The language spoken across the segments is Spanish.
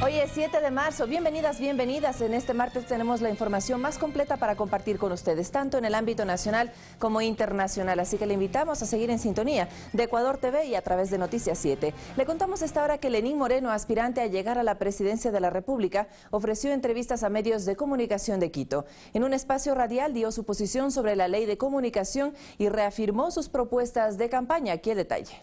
Hoy es 7 de marzo. Bienvenidas, bienvenidas. En este martes tenemos la información más completa para compartir con ustedes, tanto en el ámbito nacional como internacional. Así que le invitamos a seguir en sintonía de Ecuador TV y a través de Noticias 7. Le contamos a esta hora que Lenín Moreno, aspirante a llegar a la presidencia de la República, ofreció entrevistas a medios de comunicación de Quito. En un espacio radial dio su posición sobre la ley de comunicación y reafirmó sus propuestas de campaña. Aquí el detalle.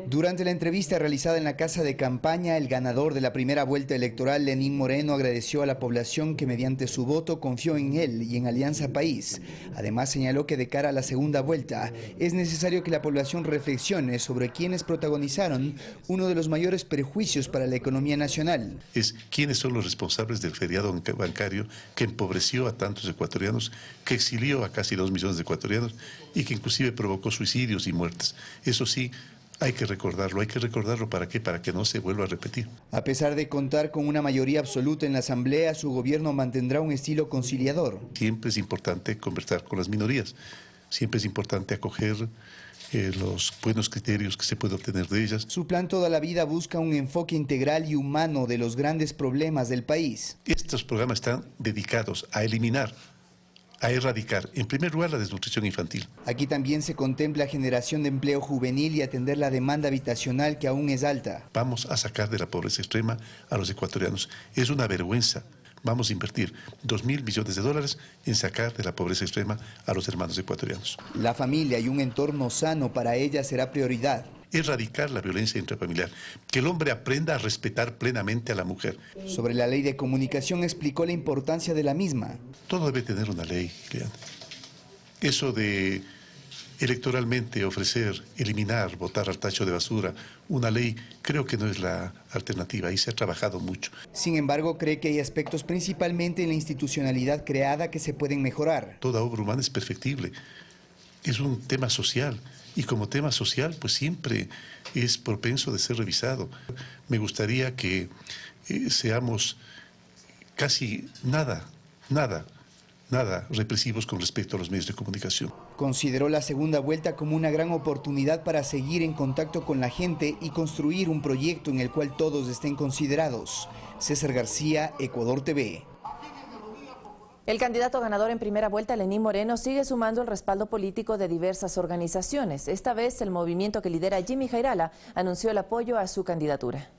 Durante la entrevista realizada en la casa de campaña, el ganador de la primera vuelta electoral, Lenín Moreno, agradeció a la población que mediante su voto confió en él y en Alianza País. Además, señaló que de cara a la segunda vuelta es necesario que la población reflexione sobre quienes protagonizaron uno de los mayores perjuicios para la economía nacional. Es quiénes son los responsables del feriado bancario que empobreció a tantos ecuatorianos, que exilió a casi 2 millones de ecuatorianos y que inclusive provocó suicidios y muertes. Eso sí, hay que recordarlo. ¿Para qué? Para que no se vuelva a repetir. A pesar de contar con una mayoría absoluta en la Asamblea, su gobierno mantendrá un estilo conciliador. Siempre es importante conversar con las minorías, siempre es importante acoger los buenos criterios que se puede obtener de ellas. Su plan Toda la Vida busca un enfoque integral y humano de los grandes problemas del país. Estos programas están dedicados a eliminar, a erradicar, en primer lugar, la desnutrición infantil. Aquí también se contempla generación de empleo juvenil y atender la demanda habitacional que aún es alta. Vamos a sacar de la pobreza extrema a los ecuatorianos. Es una vergüenza. Vamos a invertir 2.000 millones de dólares en sacar de la pobreza extrema a los hermanos ecuatorianos. La familia y un entorno sano para ella será prioridad. Erradicar la violencia intrafamiliar, que el hombre aprenda a respetar plenamente a la mujer. Sobre la ley de comunicación explicó la importancia de la misma. Todo debe tener una ley, Ileana. Eso de electoralmente ofrecer, eliminar, botar al tacho de basura una ley, creo que no es la alternativa y se ha trabajado mucho. Sin embargo, cree que hay aspectos principalmente en la institucionalidad creada que se pueden mejorar. Toda obra humana es perfectible, es un tema social. Y como tema social, pues siempre es propenso de ser revisado. Me gustaría que seamos casi nada represivos con respecto a los medios de comunicación. Consideró la segunda vuelta como una gran oportunidad para seguir en contacto con la gente y construir un proyecto en el cual todos estén considerados. César García, Ecuador TV. El candidato ganador en primera vuelta, Lenín Moreno, sigue sumando el respaldo político de diversas organizaciones. Esta vez, el movimiento que lidera Jimmy Jairala anunció el apoyo a su candidatura.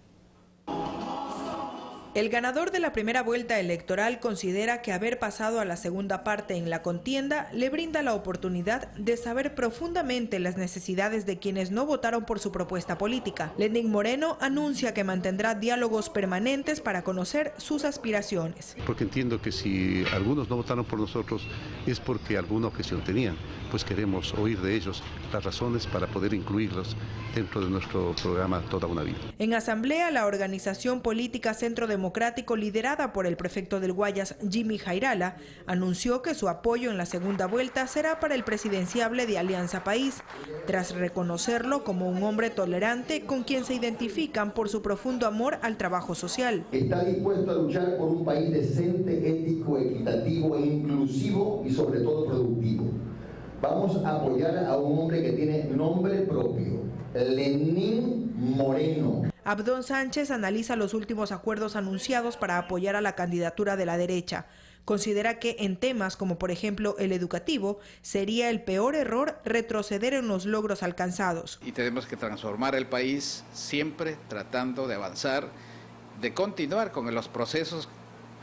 El ganador de la primera vuelta electoral considera que haber pasado a la segunda parte en la contienda le brinda la oportunidad de saber profundamente las necesidades de quienes no votaron por su propuesta política. Lenín Moreno anuncia que mantendrá diálogos permanentes para conocer sus aspiraciones. Porque entiendo que si algunos no votaron por nosotros es porque alguna objeción tenían, pues queremos oír de ellos las razones para poder incluirlos dentro de nuestro programa Toda una Vida. En asamblea, la organización política Centro Democrático, liderada por el prefecto del Guayas, Jimmy Jairala, anunció que su apoyo en la segunda vuelta será para el presidenciable de Alianza País, tras reconocerlo como un hombre tolerante con quien se identifican por su profundo amor al trabajo social. Está dispuesto a luchar por un país decente, ético, equitativo e inclusivo y sobre todo productivo. Vamos a apoyar a un hombre que tiene nombre propio, Lenín Moreno. Abdón Sánchez analiza los últimos acuerdos anunciados para apoyar a la candidatura de la derecha. Considera que en temas como por ejemplo el educativo, sería el peor error retroceder en los logros alcanzados. Y tenemos que transformar el país siempre tratando de avanzar, de continuar con los procesos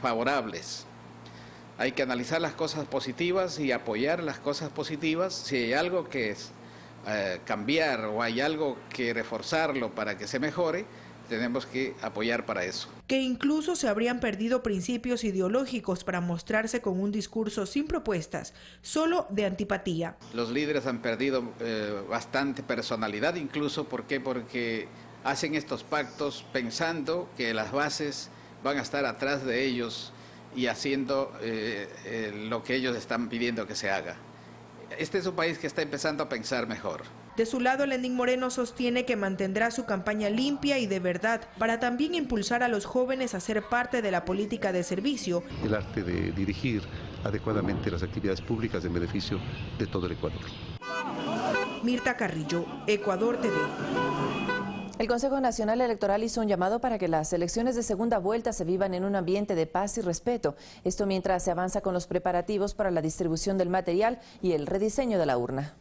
favorables. Hay que analizar las cosas positivas y apoyar las cosas positivas. Si hay algo que cambiar o hay algo que reforzarlo para que se mejore, tenemos que apoyar para eso. Que incluso se habrían perdido principios ideológicos para mostrarse con un discurso sin propuestas, solo de antipatía. Los líderes han perdido bastante personalidad incluso. ¿Por qué? Porque hacen estos pactos pensando que las bases van a estar atrás de ellos y haciendo lo que ellos están pidiendo que se haga. Este es un país que está empezando a pensar mejor. De su lado, Lenín Moreno sostiene que mantendrá su campaña limpia y de verdad para también impulsar a los jóvenes a ser parte de la política de servicio. El arte de dirigir adecuadamente las actividades públicas en beneficio de todo el Ecuador. Mirta Carrillo, Ecuador TV. El Consejo Nacional Electoral hizo un llamado para que las elecciones de segunda vuelta se vivan en un ambiente de paz y respeto. Esto mientras se avanza con los preparativos para la distribución del material y el rediseño de la urna.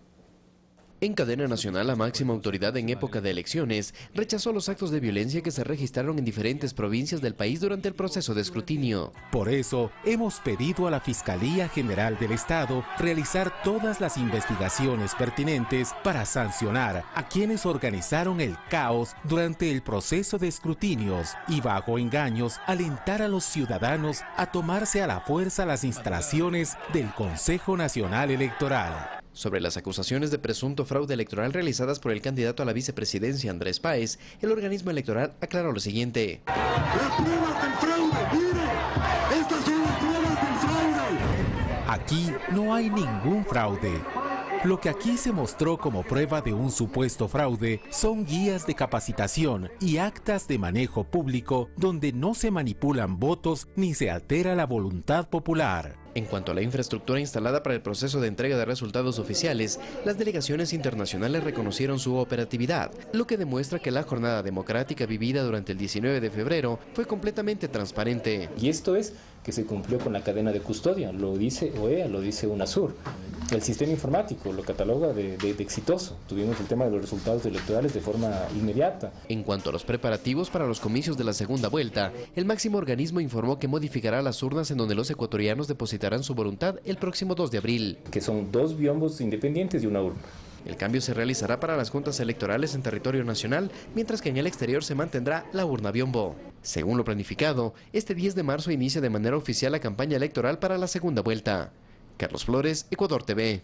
En cadena nacional, la máxima autoridad en época de elecciones rechazó los actos de violencia que se registraron en diferentes provincias del país durante el proceso de escrutinio. Por eso, hemos pedido a la Fiscalía General del Estado realizar todas las investigaciones pertinentes para sancionar a quienes organizaron el caos durante el proceso de escrutinios y, bajo engaños, alentar a los ciudadanos a tomarse a la fuerza las instalaciones del Consejo Nacional Electoral. Sobre las acusaciones de presunto fraude electoral realizadas por el candidato a la vicepresidencia Andrés Páez, el organismo electoral aclaró lo siguiente. Las pruebas del fraude, miren, estas son las pruebas del fraude. Aquí no hay ningún fraude. Lo que aquí se mostró como prueba de un supuesto fraude son guías de capacitación y actas de manejo público donde no se manipulan votos ni se altera la voluntad popular. En cuanto a la infraestructura instalada para el proceso de entrega de resultados oficiales, las delegaciones internacionales reconocieron su operatividad, lo que demuestra que la jornada democrática vivida durante el 19 de febrero fue completamente transparente. Y esto es que se cumplió con la cadena de custodia, lo dice OEA, lo dice UNASUR. El sistema informático lo cataloga de exitoso. Tuvimos el tema de los resultados electorales de forma inmediata. En cuanto a los preparativos para los comicios de la segunda vuelta, el máximo organismo informó que modificará las urnas en donde los ecuatorianos depositarán su voluntad el próximo 2 de abril. Que son 2 biombos independientes y una urna. El cambio se realizará para las juntas electorales en territorio nacional, mientras que en el exterior se mantendrá la urna biombo. Según lo planificado, este 10 de marzo inicia de manera oficial la campaña electoral para la segunda vuelta. Carlos Flores, Ecuador TV.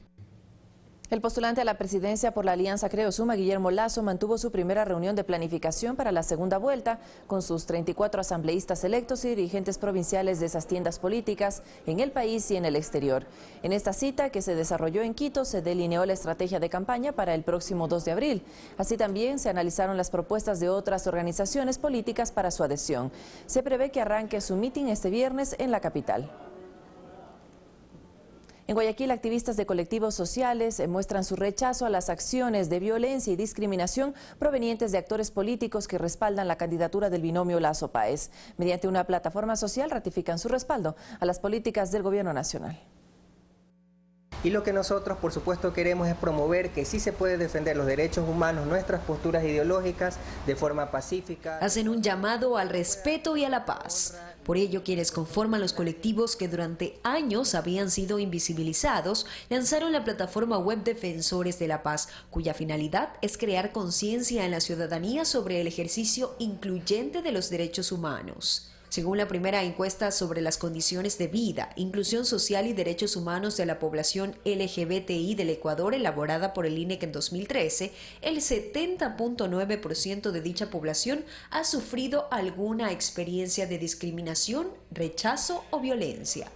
El postulante a la presidencia por la Alianza Creo Suma, Guillermo Lasso, mantuvo su primera reunión de planificación para la segunda vuelta con sus 34 asambleístas electos y dirigentes provinciales de esas tiendas políticas en el país y en el exterior. En esta cita, que se desarrolló en Quito, se delineó la estrategia de campaña para el próximo 2 de abril. Así también se analizaron las propuestas de otras organizaciones políticas para su adhesión. Se prevé que arranque su mitin este viernes en la capital. En Guayaquil, activistas de colectivos sociales muestran su rechazo a las acciones de violencia y discriminación provenientes de actores políticos que respaldan la candidatura del binomio Lasso-Páez. Mediante una plataforma social ratifican su respaldo a las políticas del gobierno nacional. Y lo que nosotros, por supuesto, queremos es promover que sí se puede defender los derechos humanos, nuestras posturas ideológicas, de forma pacífica. Hacen un llamado al respeto y a la paz. Por ello, quienes conforman los colectivos que durante años habían sido invisibilizados, lanzaron la plataforma web Defensores de la Paz, cuya finalidad es crear conciencia en la ciudadanía sobre el ejercicio incluyente de los derechos humanos. Según la primera encuesta sobre las condiciones de vida, inclusión social y derechos humanos de la población LGBTI del Ecuador, elaborada por el INEC en 2013, el 70.9% de dicha población ha sufrido alguna experiencia de discriminación, rechazo o violencia.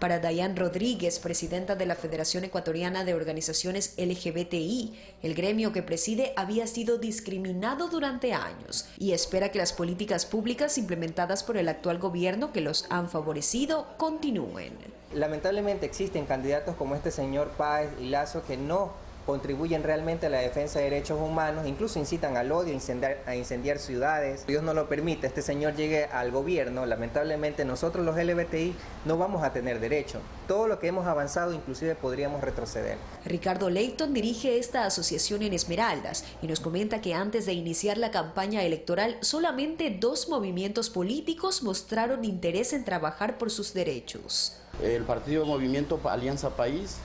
Para Dayan Rodríguez, presidenta de la Federación Ecuatoriana de Organizaciones LGBTI, el gremio que preside había sido discriminado durante años y espera que las políticas públicas implementadas por el actual gobierno que los han favorecido continúen. Lamentablemente existen candidatos como este señor Páez y Lasso que no contribuyen realmente a la defensa de derechos humanos, incluso incitan al odio, a incendiar ciudades. Dios no lo permite, este señor llegue al gobierno, lamentablemente nosotros los LGBTI no vamos a tener derecho. Todo lo que hemos avanzado inclusive podríamos retroceder. Ricardo Leighton dirige esta asociación en Esmeraldas y nos comenta que antes de iniciar la campaña electoral solamente 2 movimientos políticos mostraron interés en trabajar por sus derechos. El partido Movimiento Alianza País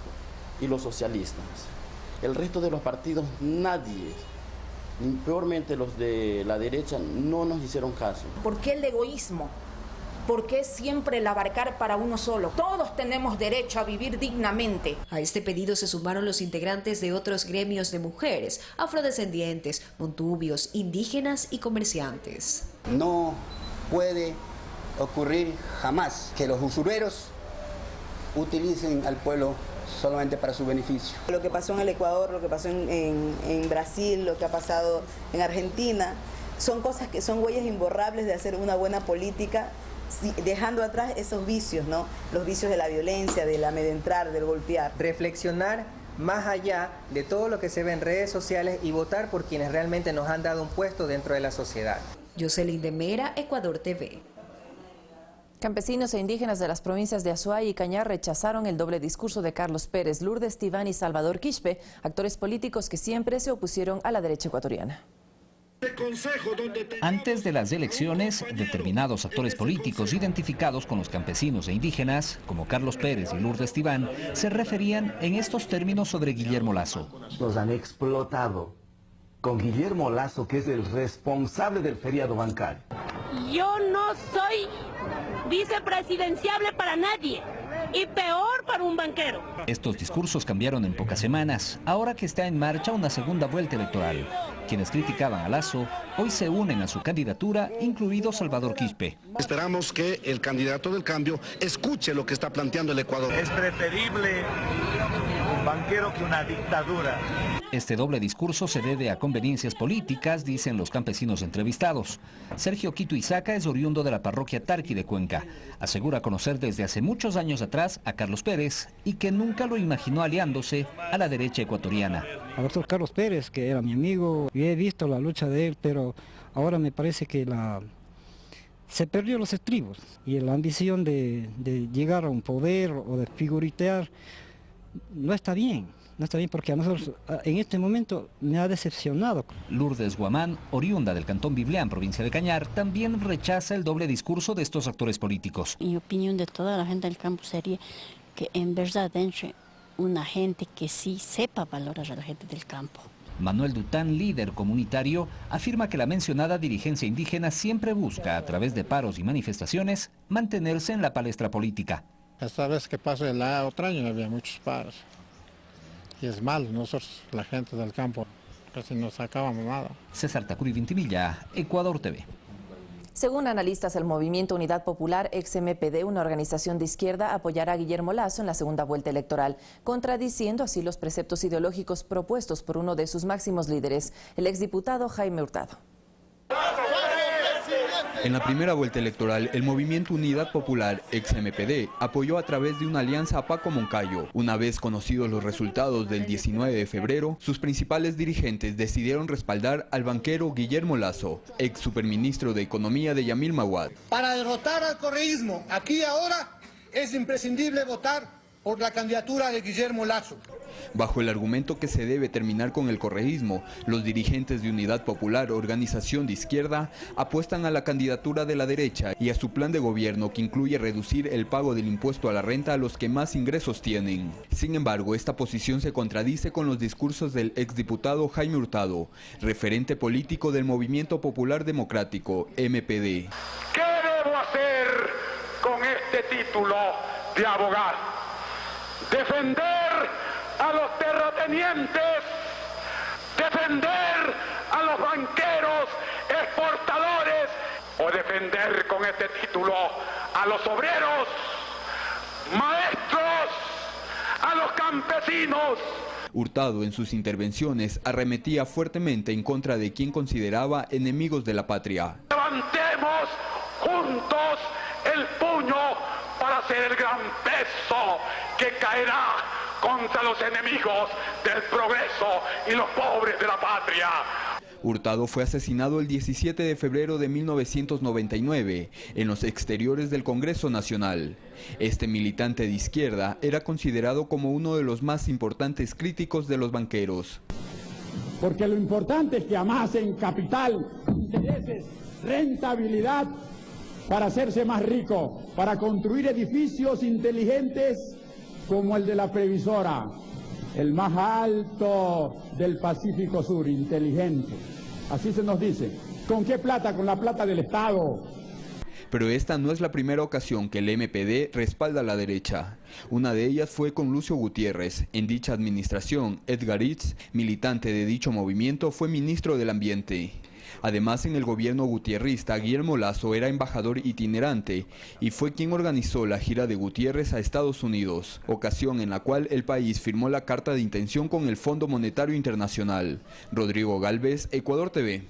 y los socialistas. El resto de los partidos, nadie, peormente los de la derecha, no nos hicieron caso. ¿Por qué el egoísmo? ¿Por qué siempre el abarcar para uno solo? Todos tenemos derecho a vivir dignamente. A este pedido se sumaron los integrantes de otros gremios de mujeres, afrodescendientes, montubios, indígenas y comerciantes. No puede ocurrir jamás que los usureros utilicen al pueblo solamente para su beneficio. Lo que pasó en el Ecuador, lo que pasó en Brasil, lo que ha pasado en Argentina, son cosas que son huellas imborrables de hacer una buena política, dejando atrás esos vicios, ¿no? Los vicios de la violencia, del amedrentar, del golpear. Reflexionar más allá de todo lo que se ve en redes sociales y votar por quienes realmente nos han dado un puesto dentro de la sociedad. Jocelyn de Mera, Ecuador TV. Campesinos e indígenas de las provincias de Azuay y Cañar rechazaron el doble discurso de Carlos Pérez, Lourdes Tibán y Salvador Quispe, actores políticos que siempre se opusieron a la derecha ecuatoriana. Antes de las elecciones, determinados actores políticos identificados con los campesinos e indígenas, como Carlos Pérez y Lourdes Tibán, se referían en estos términos sobre Guillermo Lasso. Nos han explotado con Guillermo Lasso, que es el responsable del feriado bancario. Yo no soy vicepresidenciable para nadie, y peor para un banquero. Estos discursos cambiaron en pocas semanas, ahora que está en marcha una segunda vuelta electoral. Quienes criticaban a Lasso hoy se unen a su candidatura, incluido Salvador Quispe. Esperamos que el candidato del cambio escuche lo que está planteando el Ecuador. Es preferible un banquero que una dictadura. Este doble discurso se debe a conveniencias políticas, dicen los campesinos entrevistados. Sergio Quito Isaca es oriundo de la parroquia Tarqui de Cuenca. Asegura conocer desde hace muchos años atrás a Carlos Pérez y que nunca lo imaginó aliándose a la derecha ecuatoriana. Al doctor Carlos Pérez, que era mi amigo, y he visto la lucha de él, pero ahora me parece que se perdió los estribos y la ambición de llegar a un poder o de figuritear no está bien. No está bien porque a nosotros en este momento me ha decepcionado. Lourdes Guamán, oriunda del cantón Biblián, provincia de Cañar, también rechaza el doble discurso de estos actores políticos. Mi opinión de toda la gente del campo sería que en verdad entre una gente que sí sepa valorar a la gente del campo. Manuel Dután, líder comunitario, afirma que la mencionada dirigencia indígena siempre busca, a través de paros y manifestaciones, mantenerse en la palestra política. Esta vez que pasó el otro año había muchos paros. Y es malo, nosotros, la gente del campo, casi no sacábamos nada. César Tacuri Vintimilla, Ecuador TV. Según analistas, el Movimiento Unidad Popular, ex-MPD, una organización de izquierda, apoyará a Guillermo Lasso en la segunda vuelta electoral, contradiciendo así los preceptos ideológicos propuestos por uno de sus máximos líderes, el exdiputado Jaime Hurtado. En la primera vuelta electoral, el Movimiento Unidad Popular, ex-MPD, apoyó a través de una alianza a Paco Moncayo. Una vez conocidos los resultados del 19 de febrero, sus principales dirigentes decidieron respaldar al banquero Guillermo Lasso, ex superministro de Economía de Yamil Maguad. Para derrotar al correísmo, aquí y ahora, es imprescindible votar por la candidatura de Guillermo Lasso. Bajo el argumento que se debe terminar con el correísmo, los dirigentes de Unidad Popular, organización de izquierda, apuestan a la candidatura de la derecha y a su plan de gobierno que incluye reducir el pago del impuesto a la renta a los que más ingresos tienen. Sin embargo, esta posición se contradice con los discursos del exdiputado Jaime Hurtado, referente político del Movimiento Popular Democrático, MPD. ¿Qué debo hacer con este título de abogado? Defender a los terratenientes, defender a los banqueros exportadores o defender con este título a los obreros, maestros, a los campesinos. Hurtado en sus intervenciones arremetía fuertemente en contra de quien consideraba enemigos de la patria. Levantemos juntos el puño para hacer el gran peso que caerá contra los enemigos del progreso y los pobres de la patria. Hurtado fue asesinado el 17 de febrero de 1999 en los exteriores del Congreso Nacional. Este militante de izquierda era considerado como uno de los más importantes críticos de los banqueros. Porque lo importante es que amasen capital, intereses, rentabilidad para hacerse más rico, para construir edificios inteligentes como el de la Previsora, el más alto del Pacífico Sur, inteligente. Así se nos dice. ¿Con qué plata? Con la plata del Estado. Pero esta no es la primera ocasión que el MPD respalda a la derecha. Una de ellas fue con Lucio Gutiérrez. En dicha administración, Edgar Itz, militante de dicho movimiento, fue ministro del Ambiente. Además, en el gobierno gutierrista, Guillermo Lasso era embajador itinerante y fue quien organizó la gira de Gutiérrez a Estados Unidos, ocasión en la cual el país firmó la carta de intención con el Fondo Monetario Internacional. Rodrigo Galvez, Ecuador TV.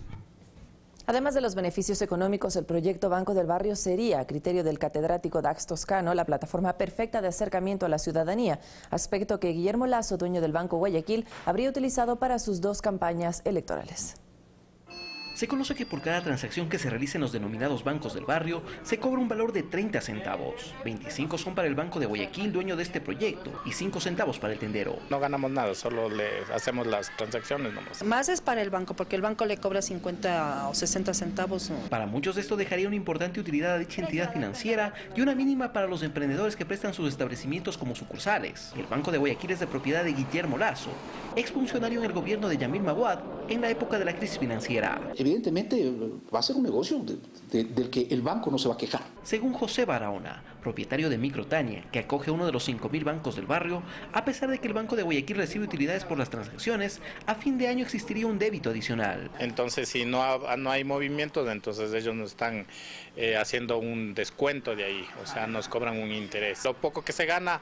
Además de los beneficios económicos, el proyecto Banco del Barrio sería, a criterio del catedrático Dax Toscano, la plataforma perfecta de acercamiento a la ciudadanía, aspecto que Guillermo Lasso, dueño del Banco Guayaquil, habría utilizado para sus 2 campañas electorales. Se conoce que por cada transacción que se realice en los denominados bancos del barrio, se cobra un valor de 30 centavos. 25 son para el Banco de Guayaquil, dueño de este proyecto, y 5 centavos para el tendero. No ganamos nada, solo le hacemos las transacciones nomás. Más es para el banco, porque el banco le cobra 50 o 60 centavos. Para muchos esto dejaría una importante utilidad a dicha entidad financiera y una mínima para los emprendedores que prestan sus establecimientos como sucursales. El Banco de Guayaquil es de propiedad de Guillermo Lasso, exfuncionario en el gobierno de Yamil Maguad en la época de la crisis financiera. Evidentemente va a ser un negocio del que el banco no se va a quejar. Según José Barahona, propietario de Microtania, que acoge uno de los 5.000 bancos del barrio, a pesar de que el Banco de Guayaquil recibe utilidades por las transacciones, a fin de año existiría un débito adicional. Entonces, si no hay movimientos, entonces ellos nos están haciendo un descuento de ahí, o sea, nos cobran un interés. Lo poco que se gana,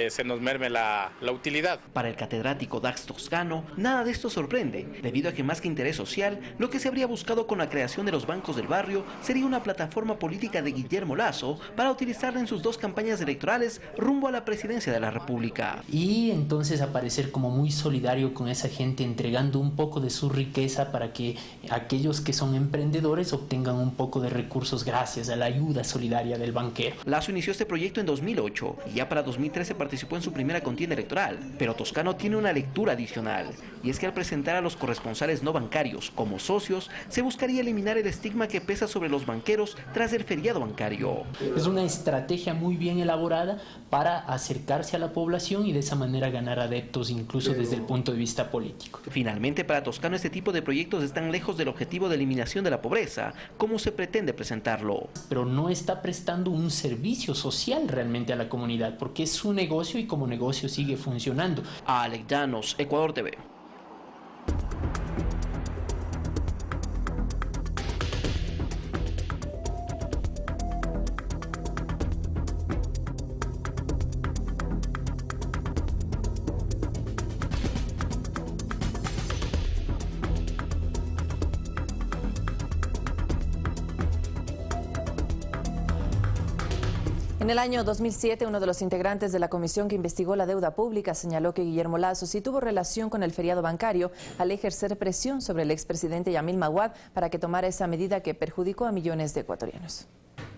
se nos merme la utilidad. Para el catedrático Dax Toscano, nada de esto sorprende, debido a que más que interés social, lo que se habría buscado con la creación de los bancos del barrio sería una plataforma política de Guillermo Lasso para utilizarla en sus 2 campañas electorales rumbo a la presidencia de la República. Y entonces aparecer como muy solidario con esa gente, entregando un poco de su riqueza para que aquellos que son emprendedores obtengan un poco de recursos gracias a la ayuda solidaria del banquero. Lasso inició este proyecto en 2008 y ya para 2013 participó en su primera contienda electoral, pero Toscano tiene una lectura adicional, y es que al presentar a los corresponsales no bancarios como socios, se buscaría eliminar el estigma que pesa sobre los banqueros tras el feriado bancario. Es una estrategia muy bien elaborada para acercarse a la población y de esa manera ganar adeptos incluso desde el punto de vista político. Finalmente, para Toscano este tipo de proyectos están lejos del objetivo de eliminación de la pobreza, como se pretende presentarlo. Pero no está prestando un servicio social realmente a la comunidad, porque es su negocio y como negocio sigue funcionando. Alex Llanos, Ecuador TV. En el año 2007, uno de los integrantes de la comisión que investigó la deuda pública señaló que Guillermo Lasso sí tuvo relación con el feriado bancario al ejercer presión sobre el expresidente Yamil Maguad para que tomara esa medida que perjudicó a millones de ecuatorianos.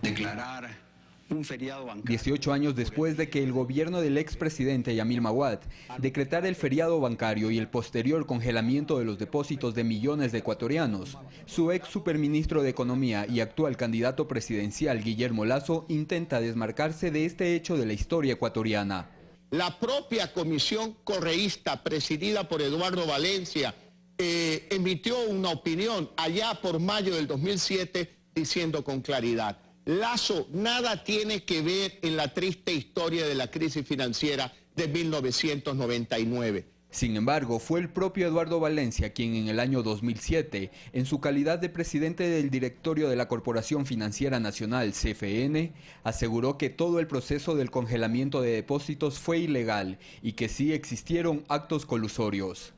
Declarar un feriado bancario. 18 años después de que el gobierno del expresidente Yamil Maguad decretara el feriado bancario y el posterior congelamiento de los depósitos de millones de ecuatorianos, su ex superministro de Economía y actual candidato presidencial Guillermo Lasso intenta desmarcarse de este hecho de la historia ecuatoriana. La propia comisión correísta presidida por Eduardo Valencia emitió una opinión allá por mayo del 2007 diciendo con claridad: Lasso nada tiene que ver en la triste historia de la crisis financiera de 1999. Sin embargo, fue el propio Eduardo Valencia quien en el año 2007, en su calidad de presidente del directorio de la Corporación Financiera Nacional, CFN, aseguró que todo el proceso del congelamiento de depósitos fue ilegal y que sí existieron actos colusorios.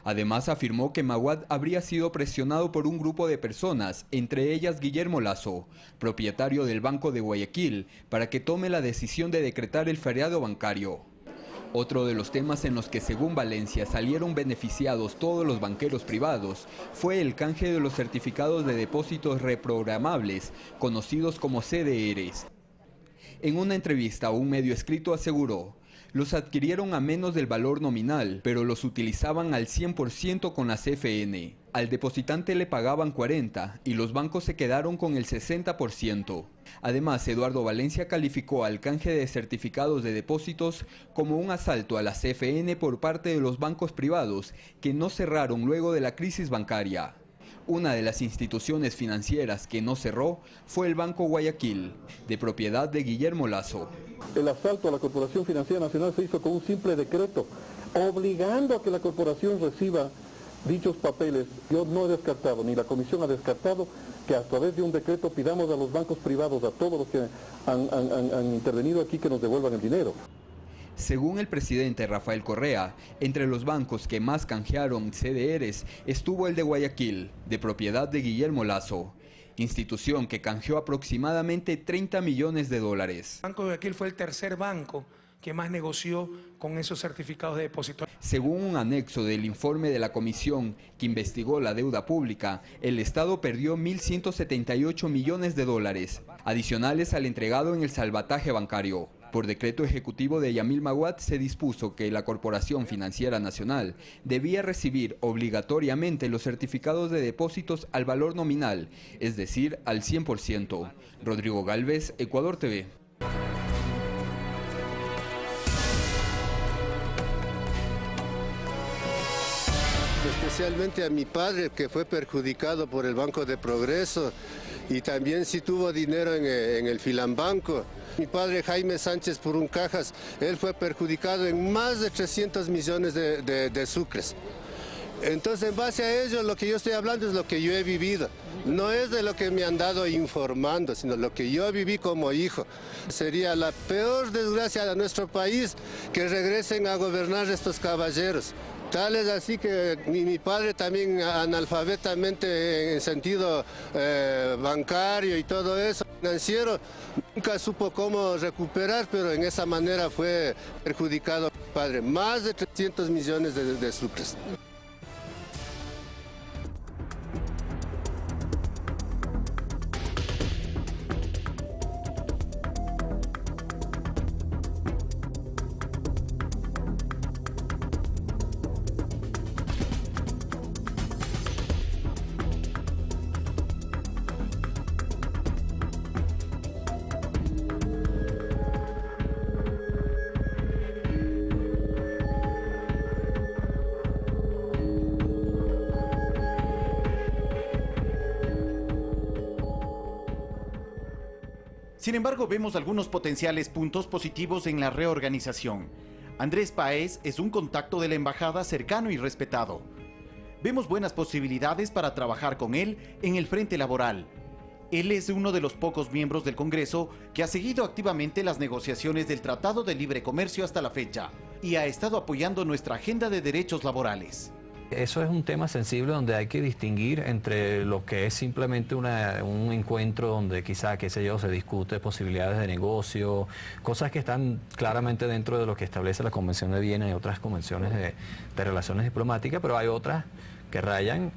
Además, afirmó que Maguad habría sido presionado por un grupo de personas, entre ellas Guillermo Lasso, propietario del Banco de Guayaquil, para que tome la decisión de decretar el feriado bancario. Otro de los temas en los que, según Valencia, salieron beneficiados todos los banqueros privados fue el canje de los certificados de depósitos reprogramables, conocidos como CDRs. En una entrevista a un medio escrito aseguró: los adquirieron a menos del valor nominal, pero los utilizaban al 100% con la CFN. Al depositante le pagaban 40% y los bancos se quedaron con el 60%. Además, Eduardo Valencia calificó al canje de certificados de depósitos como un asalto a la CFN por parte de los bancos privados que no cerraron luego de la crisis bancaria. Una de las instituciones financieras que no cerró fue el Banco Guayaquil, de propiedad de Guillermo Lasso. El asalto a la Corporación Financiera Nacional se hizo con un simple decreto, obligando a que la corporación reciba dichos papeles. Yo no he descartado, ni la comisión ha descartado, que a través de un decreto pidamos a los bancos privados, a todos los que han intervenido aquí, que nos devuelvan el dinero. Según el presidente Rafael Correa, entre los bancos que más canjearon CDRs estuvo el de Guayaquil, de propiedad de Guillermo Lasso, institución que canjeó aproximadamente 30 millones de dólares. El Banco de Guayaquil fue el tercer banco que más negoció con esos certificados de depósito. Según un anexo del informe de la comisión que investigó la deuda pública, el Estado perdió 1.178 millones de dólares, adicionales al entregado en el salvataje bancario. Por decreto ejecutivo de Yamil Maguad se dispuso que la Corporación Financiera Nacional debía recibir obligatoriamente los certificados de depósitos al valor nominal, es decir, al 100%. Rodrigo Galvez, Ecuador TV. Especialmente a mi padre, que fue perjudicado por el Banco de Progreso y también sí tuvo dinero en el Filambanco. Mi padre Jaime Sánchez Puruncajas, él fue perjudicado en más de 300 millones de sucres. Entonces, en base a ello, lo que yo estoy hablando es lo que yo he vivido. No es de lo que me han dado informando, sino lo que yo viví como hijo. Sería la peor desgracia de nuestro país que regresen a gobernar estos caballeros. Tal es así que mi padre también analfabetamente en sentido bancario y todo eso, financiero, nunca supo cómo recuperar, pero en esa manera fue perjudicado mi padre. Más de 300 millones de sucres. Sin embargo, vemos algunos potenciales puntos positivos en la reorganización. Andrés Páez es un contacto de la embajada cercano y respetado. Vemos buenas posibilidades para trabajar con él en el frente laboral. Él es uno de los pocos miembros del Congreso que ha seguido activamente las negociaciones del Tratado de Libre Comercio hasta la fecha y ha estado apoyando nuestra agenda de derechos laborales. Eso es un tema sensible donde hay que distinguir entre lo que es simplemente un encuentro donde quizá, qué sé yo, se discute posibilidades de negocio, cosas que están claramente dentro de lo que establece la Convención de Viena y otras convenciones de relaciones diplomáticas, pero hay otras que rayan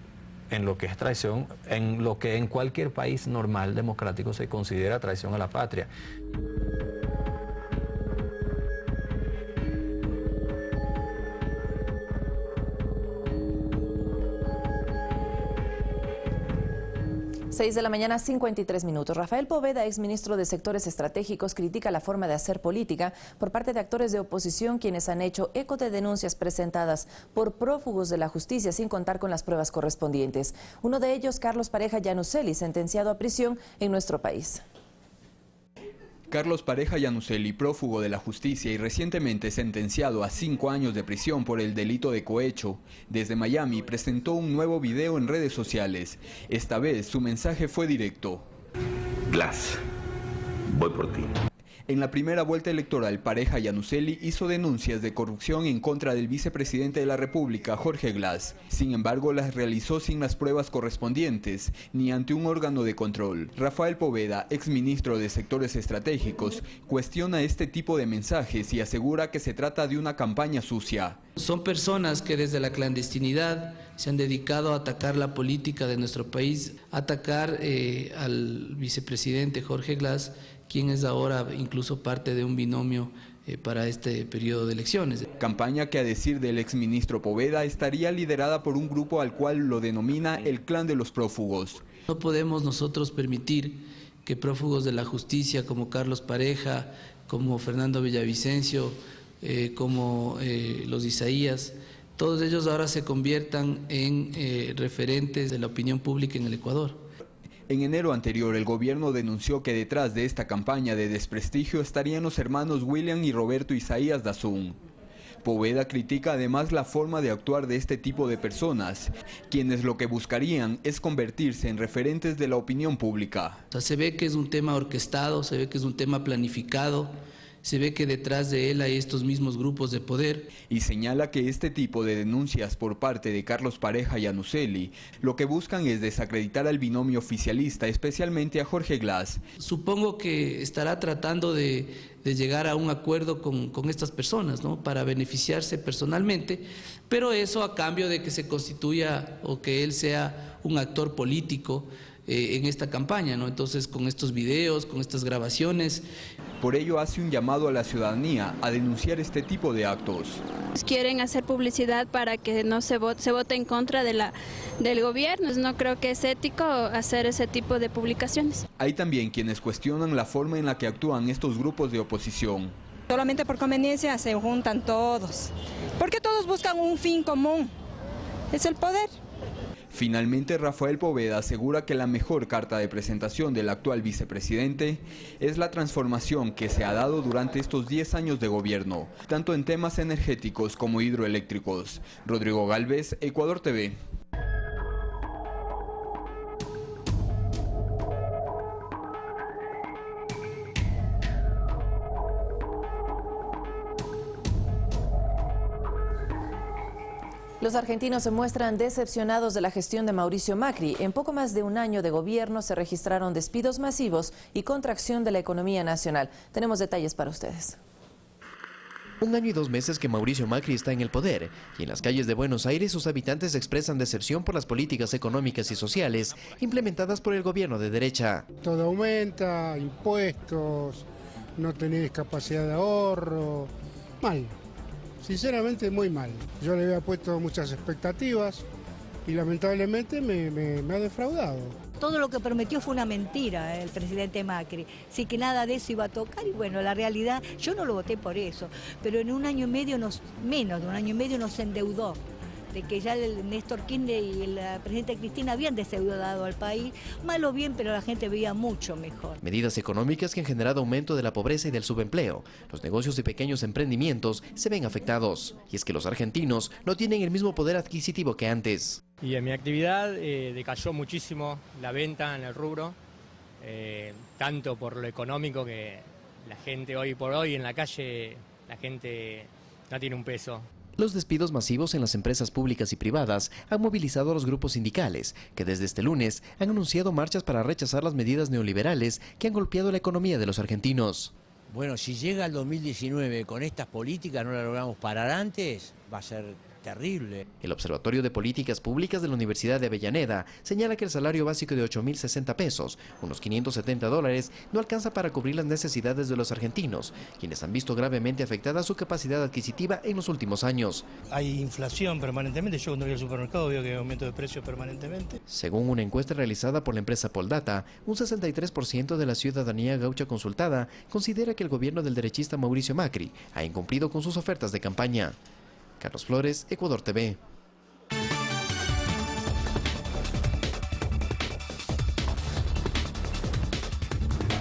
en lo que es traición, en lo que en cualquier país normal democrático se considera traición a la patria. 6 de la mañana, 53 minutos. Rafael Poveda, exministro de Sectores Estratégicos, critica la forma de hacer política por parte de actores de oposición quienes han hecho eco de denuncias presentadas por prófugos de la justicia sin contar con las pruebas correspondientes. Uno de ellos, Carlos Pareja Llanuselli, sentenciado a prisión en nuestro país. Carlos Pareja Llanuselli, prófugo de la justicia y recientemente sentenciado a 5 años de prisión por el delito de cohecho, desde Miami presentó un nuevo video en redes sociales. Esta vez su mensaje fue directo. Glass, voy por ti. En la primera vuelta electoral, Pareja Llanuselli hizo denuncias de corrupción en contra del vicepresidente de la República, Jorge Glass. Sin embargo, las realizó sin las pruebas correspondientes, ni ante un órgano de control. Rafael Poveda, exministro de Sectores Estratégicos, cuestiona este tipo de mensajes y asegura que se trata de una campaña sucia. Son personas que desde la clandestinidad se han dedicado a atacar la política de nuestro país, a atacar al vicepresidente Jorge Glass, quien es ahora incluso parte de un binomio para este periodo de elecciones. Campaña que, a decir del exministro Poveda, estaría liderada por un grupo al cual lo denomina el Clan de los Prófugos. No podemos nosotros permitir que prófugos de la justicia como Carlos Pareja, como Fernando Villavicencio, como los Isaías, todos ellos ahora se conviertan en referentes de la opinión pública en el Ecuador. En enero anterior, el gobierno denunció que detrás de esta campaña de desprestigio estarían los hermanos William y Roberto Isaías Dazún. Poveda critica además la forma de actuar de este tipo de personas, quienes lo que buscarían es convertirse en referentes de la opinión pública. O sea, se ve que es un tema orquestado, se ve que es un tema planificado, se ve que detrás de él hay estos mismos grupos de poder. Y señala que este tipo de denuncias por parte de Carlos Pareja y Anuseli lo que buscan es desacreditar al binomio oficialista, especialmente a Jorge Glass. Supongo que estará tratando de llegar a un acuerdo con estas personas, ¿no?, para beneficiarse personalmente, pero eso a cambio de que se constituya o que él sea un actor político en esta campaña, ¿no? Entonces, con estos videos, con estas grabaciones. Por ello hace un llamado a la ciudadanía a denunciar este tipo de actos. Quieren hacer publicidad para que no se vote en contra del gobierno. No creo que es ético hacer ese tipo de publicaciones. Hay también quienes cuestionan la forma en la que actúan estos grupos de oposición. Solamente por conveniencia se juntan todos, porque todos buscan un fin común, es el poder. Finalmente, Rafael Poveda asegura que la mejor carta de presentación del actual vicepresidente es la transformación que se ha dado durante estos 10 años de gobierno, tanto en temas energéticos como hidroeléctricos. Rodrigo Galvez, Ecuador TV. Los argentinos se muestran decepcionados de la gestión de Mauricio Macri. En poco más de un año de gobierno se registraron despidos masivos y contracción de la economía nacional. Tenemos detalles para ustedes. 1 año y 2 meses que Mauricio Macri está en el poder y en las calles de Buenos Aires sus habitantes expresan decepción por las políticas económicas y sociales implementadas por el gobierno de derecha. Todo aumenta, impuestos, no tenés capacidad de ahorro, mal. Sinceramente muy mal. Yo le había puesto muchas expectativas y lamentablemente me ha defraudado. Todo lo que prometió fue una mentira, el presidente Macri. Sí que nada de eso iba a tocar y bueno, la realidad, yo no lo voté por eso, pero en 1 año y medio, menos de 1 año y medio nos endeudó. De que ya el Néstor Kirchner y la presidenta Cristina habían deseudado al país, mal o bien, pero la gente veía mucho mejor. Medidas económicas que han generado aumento de la pobreza y del subempleo. Los negocios y pequeños emprendimientos se ven afectados. Y es que los argentinos no tienen el mismo poder adquisitivo que antes. Y en mi actividad decayó muchísimo la venta en el rubro, tanto por lo económico que la gente hoy por hoy en la calle, la gente no tiene un peso. Los despidos masivos en las empresas públicas y privadas han movilizado a los grupos sindicales, que desde este lunes han anunciado marchas para rechazar las medidas neoliberales que han golpeado la economía de los argentinos. Bueno, si llega el 2019 con estas políticas no la logramos parar antes, va a ser terrible. El Observatorio de Políticas Públicas de la Universidad de Avellaneda señala que el salario básico de 8.060 pesos, unos $570, no alcanza para cubrir las necesidades de los argentinos, quienes han visto gravemente afectada su capacidad adquisitiva en los últimos años. Hay inflación permanentemente, yo cuando voy al supermercado veo que hay aumento de precios permanentemente. Según una encuesta realizada por la empresa Poldata, un 63% de la ciudadanía gaucha consultada considera que el gobierno del derechista Mauricio Macri ha incumplido con sus ofertas de campaña. Carlos Flores, Ecuador TV.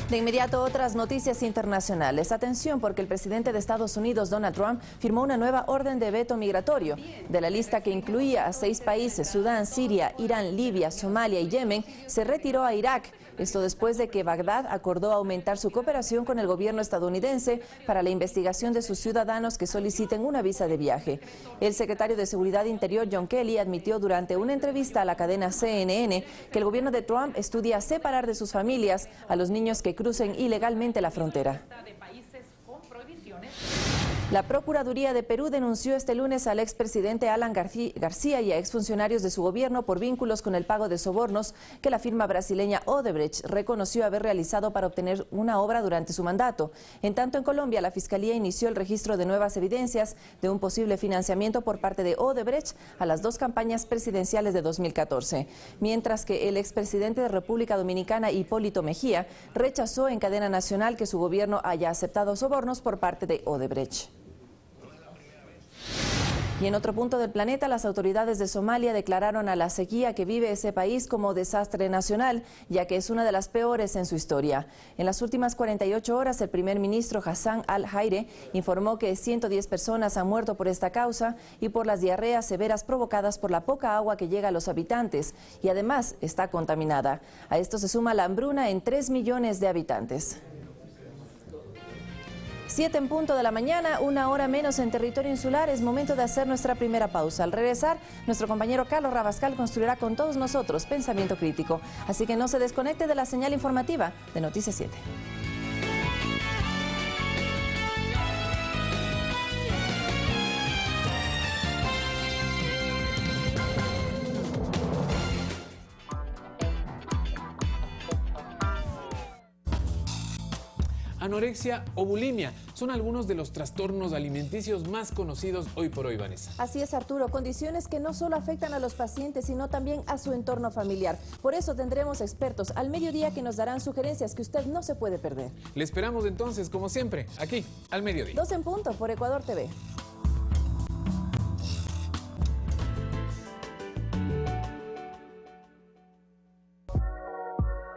De inmediato, otras noticias internacionales. Atención, porque el presidente de Estados Unidos, Donald Trump, firmó una nueva orden de veto migratorio. De la lista que incluía a 6 países, Sudán, Siria, Irán, Libia, Somalia y Yemen, se retiró a Irak. Esto después de que Bagdad acordó aumentar su cooperación con el gobierno estadounidense para la investigación de sus ciudadanos que soliciten una visa de viaje. El secretario de Seguridad Interior, John Kelly, admitió durante una entrevista a la cadena CNN que el gobierno de Trump estudia separar de sus familias a los niños que crucen ilegalmente la frontera. La Procuraduría de Perú denunció este lunes al expresidente Alan García y a exfuncionarios de su gobierno por vínculos con el pago de sobornos que la firma brasileña Odebrecht reconoció haber realizado para obtener una obra durante su mandato. En tanto, en Colombia, la Fiscalía inició el registro de nuevas evidencias de un posible financiamiento por parte de Odebrecht a las 2 campañas presidenciales de 2014. Mientras que el expresidente de República Dominicana, Hipólito Mejía, rechazó en cadena nacional que su gobierno haya aceptado sobornos por parte de Odebrecht. Y en otro punto del planeta, las autoridades de Somalia declararon a la sequía que vive ese país como desastre nacional, ya que es una de las peores en su historia. En las últimas 48 horas, el primer ministro Hassan al-Jaire informó que 110 personas han muerto por esta causa y por las diarreas severas provocadas por la poca agua que llega a los habitantes, y además está contaminada. A esto se suma la hambruna en 3 millones de habitantes. 7 en punto de la mañana, 1 hora menos en territorio insular. Es momento de hacer nuestra primera pausa. Al regresar, nuestro compañero Carlos Rabascal construirá con todos nosotros pensamiento crítico. Así que no se desconecte de la señal informativa de Noticias 7. Anorexia o bulimia son algunos de los trastornos alimenticios más conocidos hoy por hoy, Vanessa. Así es, Arturo, condiciones que no solo afectan a los pacientes, sino también a su entorno familiar. Por eso tendremos expertos al mediodía que nos darán sugerencias que usted no se puede perder. Le esperamos entonces, como siempre, aquí, al mediodía. 2 en punto por Ecuador TV.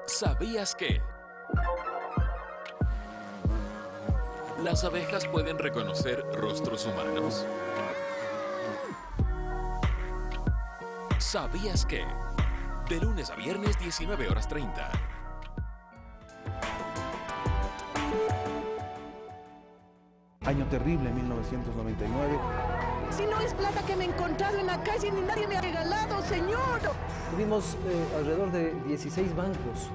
¿Sabías que las abejas pueden reconocer rostros humanos? ¿Sabías que? De lunes a viernes, 19:30. Año terrible, 1999. Si no es plata que me he encontrado en la calle ni nadie me ha regalado, señor. Tuvimos alrededor de 16 bancos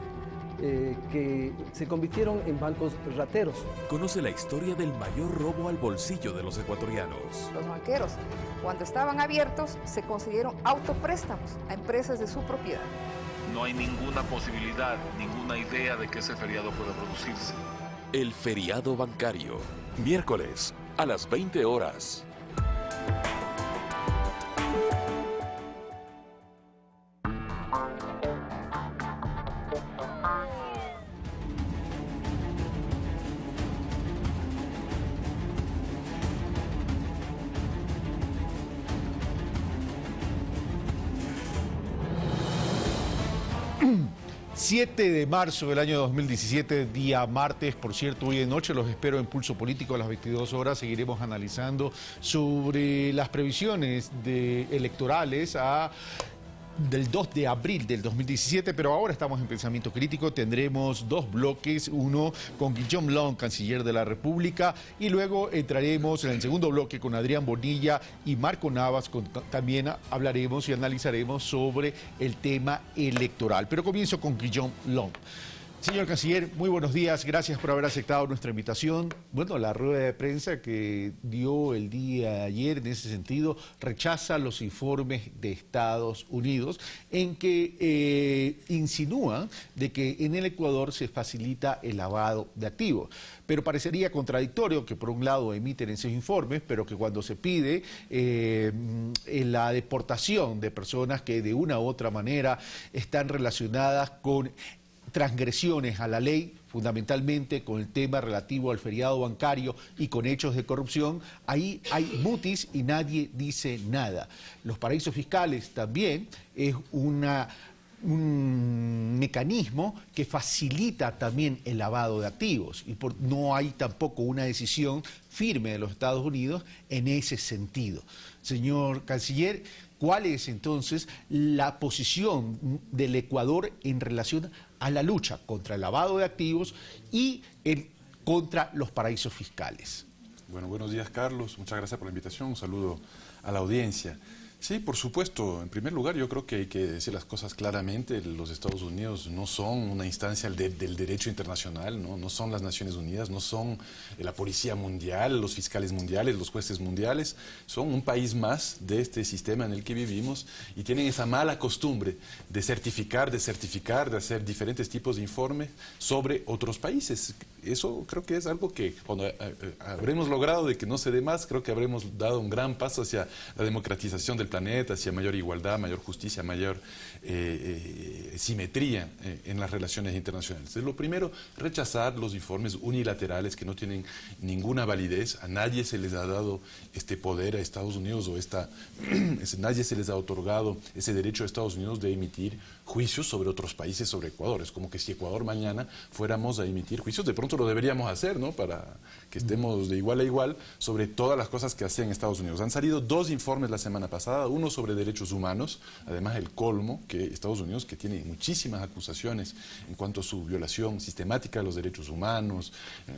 que se convirtieron en bancos rateros. Conoce la historia del mayor robo al bolsillo de los ecuatorianos. Los banqueros, cuando estaban abiertos, se consiguieron autopréstamos a empresas de su propiedad. No hay ninguna posibilidad, ninguna idea de que ese feriado pueda producirse. El feriado bancario, miércoles a las 20 horas. De marzo del año 2017, día martes, por cierto, hoy de noche los espero en Pulso Político a las 22 horas. Seguiremos analizando sobre las previsiones electorales del 2 de abril del 2017, pero ahora estamos en Pensamiento Crítico. Tendremos 2 bloques, uno con Guillaume Long, canciller de la República, y luego entraremos en el segundo bloque con Adrián Bonilla y Marco Navas. También hablaremos y analizaremos sobre el tema electoral. Pero comienzo con Guillaume Long. Señor canciller, muy buenos días, gracias por haber aceptado nuestra invitación. Bueno, la rueda de prensa que dio el día de ayer en ese sentido rechaza los informes de Estados Unidos en que insinúa de que en el Ecuador se facilita el lavado de activos. Pero parecería contradictorio que por un lado emiten esos informes, pero que cuando se pide la deportación de personas que de una u otra manera están relacionadas con transgresiones a la ley, fundamentalmente con el tema relativo al feriado bancario y con hechos de corrupción, ahí hay mutis y nadie dice nada. Los paraísos fiscales también es un mecanismo que facilita también el lavado de activos y no hay tampoco una decisión firme de los Estados Unidos en ese sentido. Señor canciller, ¿cuál es entonces la posición del Ecuador en relación a la lucha contra el lavado de activos y contra los paraísos fiscales? Bueno, buenos días, Carlos. Muchas gracias por la invitación. Un saludo a la audiencia. Sí, por supuesto. En primer lugar, yo creo que hay que decir las cosas claramente. Los Estados Unidos no son una instancia del derecho internacional, no son las Naciones Unidas, no son la Policía Mundial, los fiscales mundiales, los jueces mundiales. Son un país más de este sistema en el que vivimos y tienen esa mala costumbre de certificar, de hacer diferentes tipos de informes sobre otros países. Eso creo que es algo que cuando habremos logrado de que no se dé más, creo que habremos dado un gran paso hacia la democratización del planeta, hacia mayor igualdad, mayor justicia, mayor simetría en las relaciones internacionales. Entonces, lo primero, rechazar los informes unilaterales que no tienen ninguna validez. A nadie se les ha dado este poder a Estados Unidos o nadie se les ha otorgado ese derecho a Estados Unidos de emitir juicios sobre otros países, sobre Ecuador. Es como que si Ecuador mañana fuéramos a emitir juicios, de pronto lo deberíamos hacer, ¿no? Para que estemos de igual a igual sobre todas las cosas que hacen Estados Unidos. Han salido 2 informes la semana pasada pasada, uno sobre derechos humanos, además el colmo, que Estados Unidos, que tiene muchísimas acusaciones en cuanto a su violación sistemática de los derechos humanos,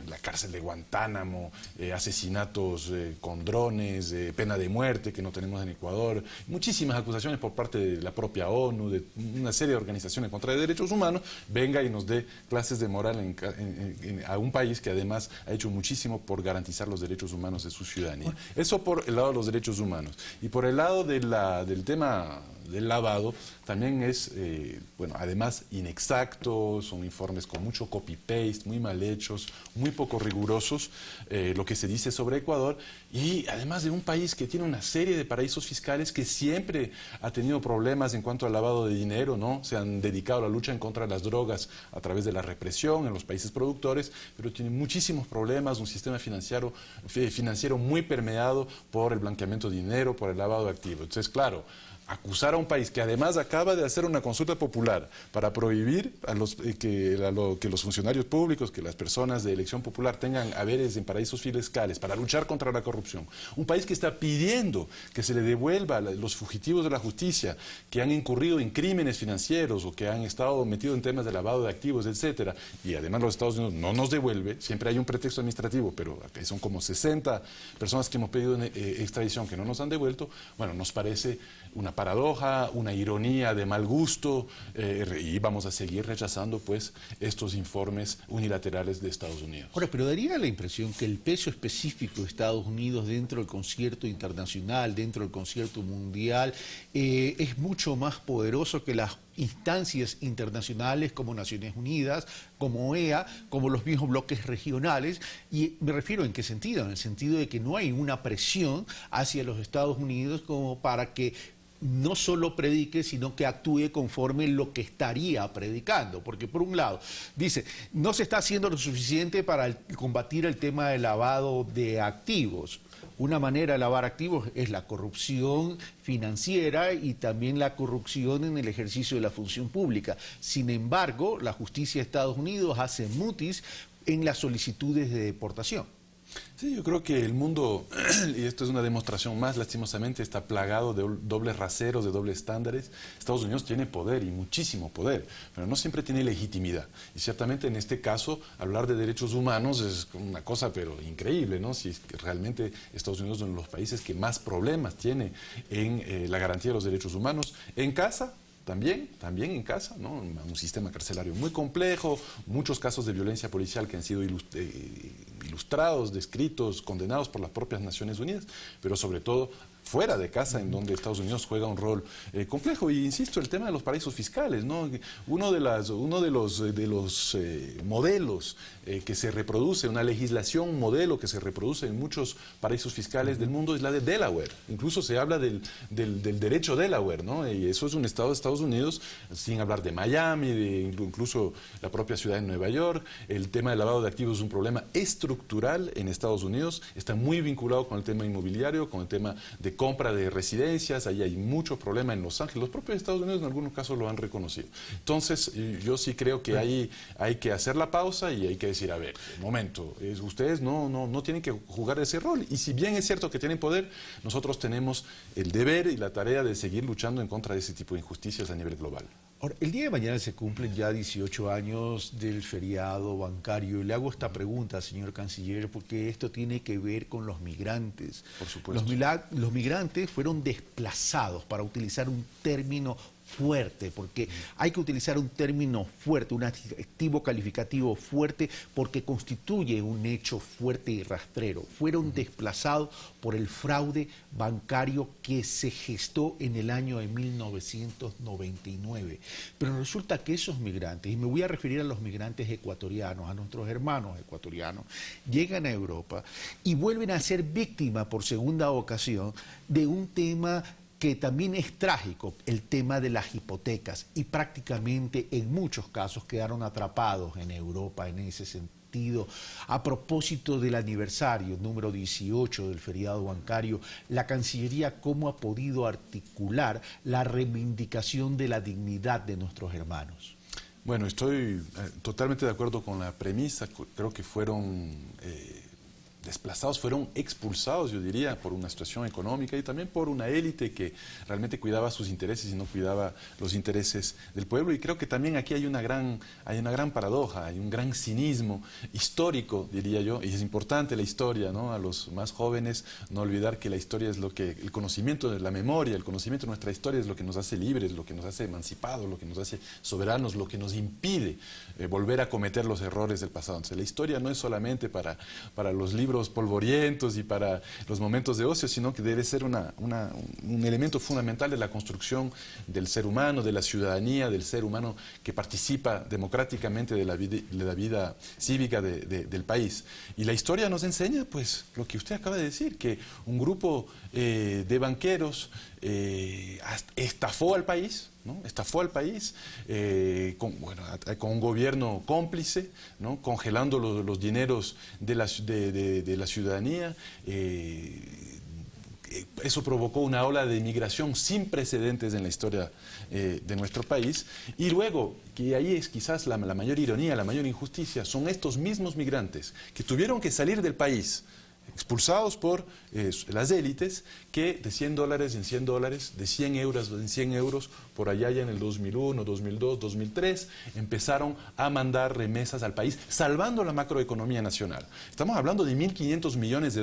la cárcel de Guantánamo, asesinatos con drones, pena de muerte que no tenemos en Ecuador, muchísimas acusaciones por parte de la propia ONU, de una serie de organizaciones contra los derechos humanos, venga y nos dé clases de moral a un país que además ha hecho muchísimo por garantizar los derechos humanos de su ciudadanía. Eso por el lado de los derechos humanos. Y por el lado del tema del lavado, también es, bueno, además inexacto, son informes con mucho copy-paste, muy mal hechos, muy poco rigurosos, lo que se dice sobre Ecuador, y además de un país que tiene una serie de paraísos fiscales que siempre ha tenido problemas en cuanto al lavado de dinero, ¿no? Se han dedicado a la lucha en contra de las drogas a través de la represión en los países productores, pero tiene muchísimos problemas, un sistema financiero muy permeado por el blanqueamiento de dinero, por el lavado de activos. Entonces, claro, acusar a un país que además acaba de hacer una consulta popular para prohibir que los funcionarios públicos, que las personas de elección popular tengan haberes en paraísos fiscales para luchar contra la corrupción, un país que está pidiendo que se le devuelva a los fugitivos de la justicia que han incurrido en crímenes financieros o que han estado metidos en temas de lavado de activos, etcétera, y además los Estados Unidos no nos devuelve, siempre hay un pretexto administrativo, pero son como 60 personas que hemos pedido extradición que no nos han devuelto. Bueno, nos parece una paradoja, una ironía de mal gusto, y vamos a seguir rechazando pues estos informes unilaterales de Estados Unidos. Ahora, pero daría la impresión que el peso específico de Estados Unidos dentro del concierto internacional, dentro del concierto mundial, es mucho más poderoso que las instancias internacionales como Naciones Unidas, como OEA, como los mismos bloques regionales. Y me refiero en qué sentido, en el sentido de que no hay una presión hacia los Estados Unidos como para que no solo predique, sino que actúe conforme lo que estaría predicando. Porque por un lado, dice, no se está haciendo lo suficiente para combatir el tema del lavado de activos. Una manera de lavar activos es la corrupción financiera y también la corrupción en el ejercicio de la función pública. Sin embargo, la justicia de Estados Unidos hace mutis en las solicitudes de deportación. Sí, yo creo que el mundo, y esto es una demostración más, lastimosamente está plagado de dobles raseros, de dobles estándares. Estados Unidos tiene poder y muchísimo poder, pero no siempre tiene legitimidad. Y ciertamente en este caso, hablar de derechos humanos es una cosa pero increíble, ¿no? Si es que realmente Estados Unidos es uno de los países que más problemas tiene en la garantía de los derechos humanos. En casa, también en casa, ¿no? Un sistema carcelario muy complejo, muchos casos de violencia policial que han sido ilustrados, descritos, condenados por las propias Naciones Unidas, pero sobre todo fuera de casa, en donde Estados Unidos juega un rol complejo. Y insisto, el tema de los paraísos fiscales, ¿no? Uno de los modelos que se reproduce, una legislación modelo que se reproduce en muchos paraísos fiscales del mundo es la de Delaware. Incluso se habla del derecho Delaware, ¿no? Y eso es un estado de Estados Unidos, sin hablar de Miami, incluso la propia ciudad de Nueva York. El tema del lavado de activos es un problema estructural en Estados Unidos, está muy vinculado con el tema inmobiliario, con el tema de compra de residencias. Ahí hay mucho problema en Los Ángeles. Los propios Estados Unidos en algunos casos lo han reconocido. Entonces, yo sí creo que ahí hay que hacer la pausa y hay que decir, a ver, momento, ustedes no tienen que jugar ese rol. Y si bien es cierto que tienen poder, nosotros tenemos el deber y la tarea de seguir luchando en contra de ese tipo de injusticias a nivel global. Ahora, el día de mañana se cumplen ya 18 años del feriado bancario. Y le hago esta pregunta, señor canciller, porque esto tiene que ver con los migrantes. Por supuesto. Los migrantes fueron desplazados, para utilizar un término fuerte, porque hay que utilizar un término fuerte, un adjetivo calificativo fuerte, porque constituye un hecho fuerte y rastrero. Fueron desplazados por el fraude bancario que se gestó en el año de 1999. Pero resulta que esos migrantes, y me voy a referir a los migrantes ecuatorianos, a nuestros hermanos ecuatorianos, llegan a Europa y vuelven a ser víctimas por segunda ocasión de un tema que también es trágico, el tema de las hipotecas, y prácticamente en muchos casos quedaron atrapados en Europa en ese sentido. A propósito del aniversario número 18 del feriado bancario, la Cancillería, ¿cómo ha podido articular la reivindicación de la dignidad de nuestros hermanos? Bueno, estoy totalmente de acuerdo con la premisa. Creo que fueron desplazados fueron expulsados, yo diría, por una situación económica y también por una élite que realmente cuidaba sus intereses y no cuidaba los intereses del pueblo. Y creo que también aquí hay una gran paradoja, hay un gran cinismo histórico, diría yo, y es importante la historia, ¿no? A los más jóvenes no olvidar que la historia es el conocimiento de la memoria, el conocimiento de nuestra historia es lo que nos hace libres, lo que nos hace emancipados, lo que nos hace soberanos, lo que nos impide volver a cometer los errores del pasado. Entonces, la historia no es solamente para los libros polvorientos y para los momentos de ocio, sino que debe ser un elemento fundamental de la construcción del ser humano, de la ciudadanía, del ser humano que participa democráticamente de la vida cívica del país. Y la historia nos enseña, pues, lo que usted acaba de decir, que un grupo de banqueros estafó al país, ¿no? Estafó al país con un gobierno cómplice, ¿no? Congelando los dineros de la ciudadanía. Eso provocó una ola de inmigración sin precedentes en la historia de nuestro país. Y luego, que ahí es quizás la mayor ironía, la mayor injusticia, son estos mismos migrantes que tuvieron que salir del país, expulsados por las élites, que de $100 en $100, de 100 euros en 100 euros, por allá ya en el 2001, 2002, 2003, empezaron a mandar remesas al país, salvando la macroeconomía nacional. Estamos hablando de $1.500 millones,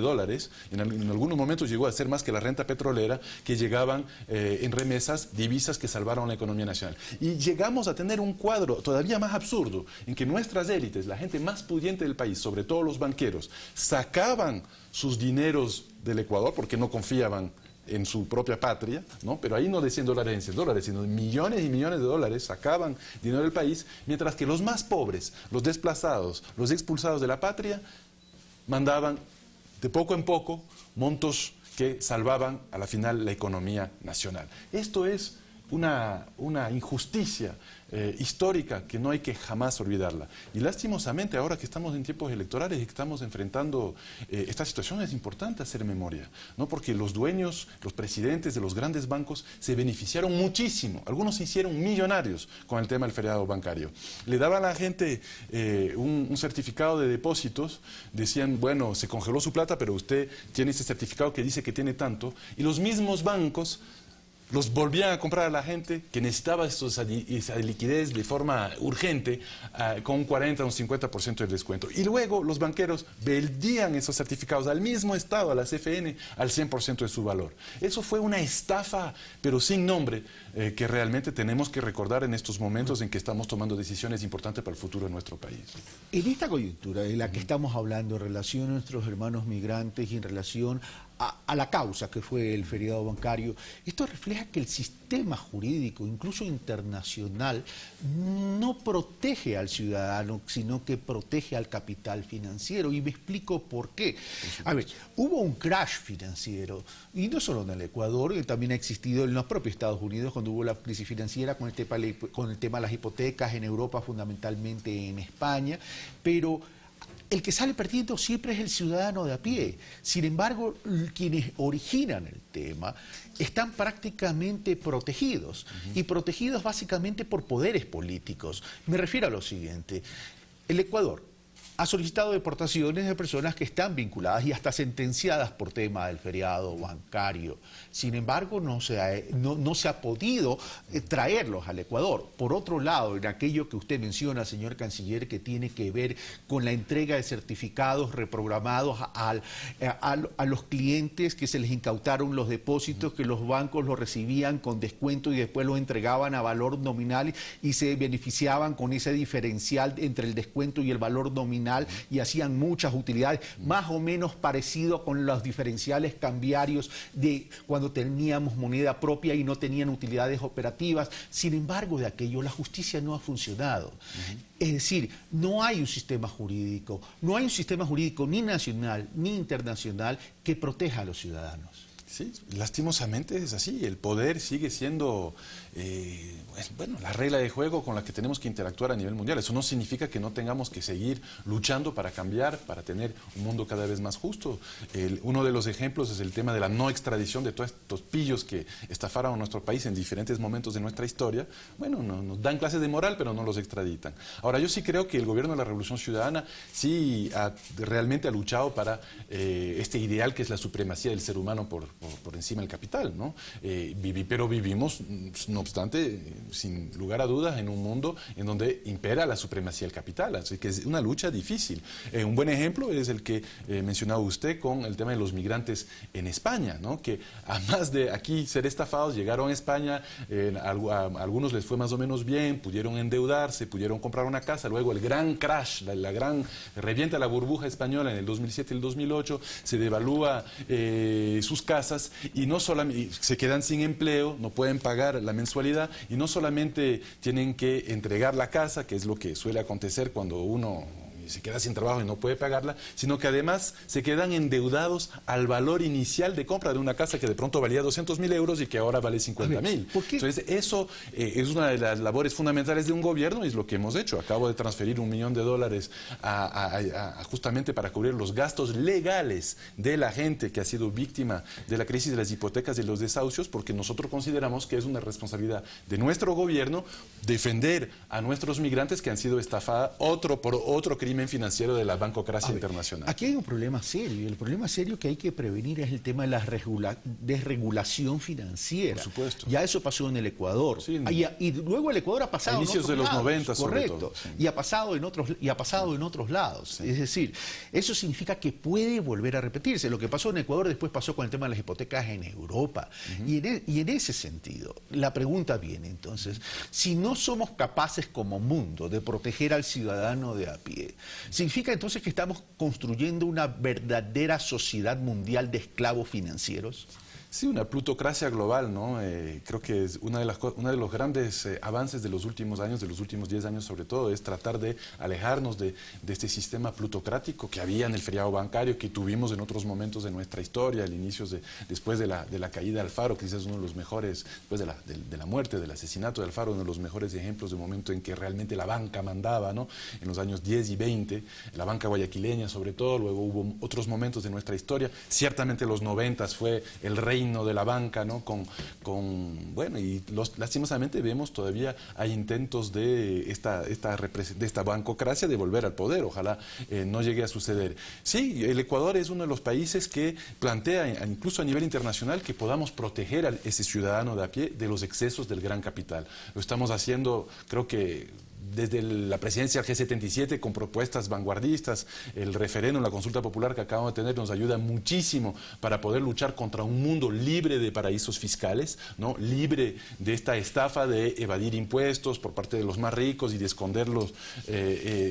en algunos momentos llegó a ser más que la renta petrolera, que llegaban en remesas, divisas que salvaron la economía nacional. Y llegamos a tener un cuadro todavía más absurdo, en que nuestras élites, la gente más pudiente del país, sobre todo los banqueros, sacaban sus dineros del Ecuador porque no confiaban en su propia patria, ¿no? Pero ahí no de $100 en $100, sino de millones y millones de dólares sacaban dinero del país, mientras que los más pobres, los desplazados, los expulsados de la patria, mandaban de poco en poco montos que salvaban a la final la economía nacional. Esto es una injusticia histórica que no hay que jamás olvidarla. Y lastimosamente, ahora que estamos en tiempos electorales y que estamos enfrentando esta situación, es importante hacer memoria, ¿no? Porque los dueños, los presidentes de los grandes bancos se beneficiaron muchísimo. Algunos se hicieron millonarios con el tema del feriado bancario. Le daban a la gente un certificado de depósitos, decían, bueno, se congeló su plata, pero usted tiene ese certificado que dice que tiene tanto, y los mismos bancos los volvían a comprar a la gente que necesitaba esa liquidez de forma urgente, con un 40 o un 50% de descuento. Y luego los banqueros vendían esos certificados al mismo Estado, a la CFN, al 100% de su valor. Eso fue una estafa, pero sin nombre, que realmente tenemos que recordar en estos momentos en que estamos tomando decisiones importantes para el futuro de nuestro país. En esta coyuntura de la que estamos hablando, en relación a nuestros hermanos migrantes y en relación a la causa que fue el feriado bancario, esto refleja que el sistema jurídico, incluso internacional, no protege al ciudadano, sino que protege al capital financiero. Y me explico por qué. A ver, hubo un crash financiero, y no solo en el Ecuador, también ha existido en los propios Estados Unidos, cuando hubo la crisis financiera con el tema de las hipotecas, en Europa, fundamentalmente en España, pero el que sale perdiendo siempre es el ciudadano de a pie. Sin embargo, quienes originan el tema están prácticamente protegidos, y protegidos básicamente por poderes políticos. Me refiero a lo siguiente: el Ecuador ha solicitado deportaciones de personas que están vinculadas y hasta sentenciadas por tema del feriado bancario. Sin embargo, no se ha podido traerlos al Ecuador. Por otro lado, en aquello que usted menciona, señor canciller, que tiene que ver con la entrega de certificados reprogramados a los clientes que se les incautaron los depósitos, que los bancos los recibían con descuento y después los entregaban a valor nominal y se beneficiaban con ese diferencial entre el descuento y el valor nominal, y hacían muchas utilidades, más o menos parecido con los diferenciales cambiarios de cuando teníamos moneda propia y no tenían utilidades operativas. Sin embargo, de aquello la justicia no ha funcionado. Es decir, no hay un sistema jurídico ni nacional ni internacional que proteja a los ciudadanos. Sí, lastimosamente es así. El poder sigue siendo bueno, la regla de juego con la que tenemos que interactuar a nivel mundial. Eso no significa que no tengamos que seguir luchando para cambiar, para tener un mundo cada vez más justo. Uno de los ejemplos es el tema de la no extradición de todos estos pillos que estafaron a nuestro país en diferentes momentos de nuestra historia. Bueno, nos dan clases de moral, pero no los extraditan. Ahora, yo sí creo que el gobierno de la Revolución Ciudadana sí realmente ha luchado para este ideal que es la supremacía del ser humano por encima del capital, ¿no? Pero vivimos, no obstante, sin lugar a dudas, en un mundo en donde impera la supremacía del capital, así que es una lucha difícil. Un buen ejemplo es el que mencionaba usted con el tema de los migrantes en España, ¿no? Que además de aquí ser estafados, llegaron a España, a algunos les fue más o menos bien, pudieron endeudarse, pudieron comprar una casa, luego el gran crash, revienta la burbuja española en el 2007 y el 2008, se devalúa sus casas y no solamente se quedan sin empleo, no pueden pagar la mensualidad y no solamente tienen que entregar la casa, que es lo que suele acontecer cuando uno se queda sin trabajo y no puede pagarla, sino que además se quedan endeudados al valor inicial de compra de una casa que de pronto valía 200.000 euros y que ahora vale 50.000. Entonces eso es una de las labores fundamentales de un gobierno y es lo que hemos hecho. Acabo de transferir $1 millón justamente para cubrir los gastos legales de la gente que ha sido víctima de la crisis de las hipotecas y los desahucios, porque nosotros consideramos que es una responsabilidad de nuestro gobierno defender a nuestros migrantes que han sido estafados por otro crimen financiero de la bancocracia internacional. Aquí hay un problema serio, y el problema serio que hay que prevenir es el tema de la desregulación financiera. Por supuesto. Ya eso pasó en el Ecuador. Sí. Y luego el Ecuador ha pasado a inicios de los 90, sobre todo. Correcto. Sí. Y ha pasado en otros lados. Sí. Es decir, eso significa que puede volver a repetirse. Lo que pasó en Ecuador después pasó con el tema de las hipotecas en Europa. Y en ese sentido, la pregunta viene entonces, si no somos capaces como mundo de proteger al ciudadano de a pie, ¿significa entonces que estamos construyendo una verdadera sociedad mundial de esclavos financieros? Sí, una plutocracia global, ¿no? Creo que es uno de los grandes avances de los últimos años, de los últimos 10 años sobre todo, es tratar de alejarnos de este sistema plutocrático que había en el feriado bancario, que tuvimos en otros momentos de nuestra historia, después de la caída de Alfaro, que quizás es uno de los mejores, después de la muerte, del asesinato de Alfaro, uno de los mejores ejemplos de momento en que realmente la banca mandaba, ¿no? En los años 10 y 20, la banca guayaquileña sobre todo, luego hubo otros momentos de nuestra historia, ciertamente los 90 fue el reino de la banca, ¿no? Bueno, y lastimosamente vemos todavía hay intentos de esta bancocracia de volver al poder. Ojalá no llegue a suceder. Sí, el Ecuador es uno de los países que plantea, incluso a nivel internacional, que podamos proteger a ese ciudadano de a pie de los excesos del gran capital. Lo estamos haciendo, creo que desde la presidencia del G77 con propuestas vanguardistas, el referéndum, la consulta popular que acabamos de tener nos ayuda muchísimo para poder luchar contra un mundo libre de paraísos fiscales, ¿no? Libre de esta estafa de evadir impuestos por parte de los más ricos y de esconderlos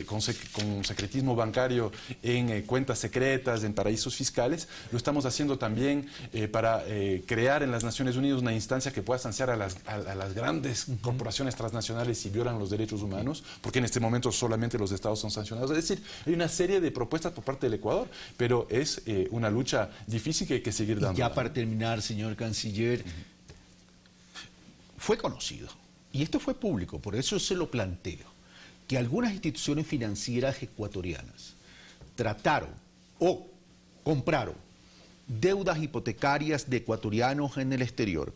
con secretismo bancario en cuentas secretas, en paraísos fiscales. Lo estamos haciendo también para crear en las Naciones Unidas una instancia que pueda sancionar a las grandes corporaciones transnacionales si violan los derechos humanos, porque en este momento solamente los estados son sancionados. Es decir, hay una serie de propuestas por parte del Ecuador, pero es una lucha difícil que hay que seguir dando. Ya para terminar, señor canciller, fue conocido, y esto fue público, por eso se lo planteo, que algunas instituciones financieras ecuatorianas trataron o compraron deudas hipotecarias de ecuatorianos en el exterior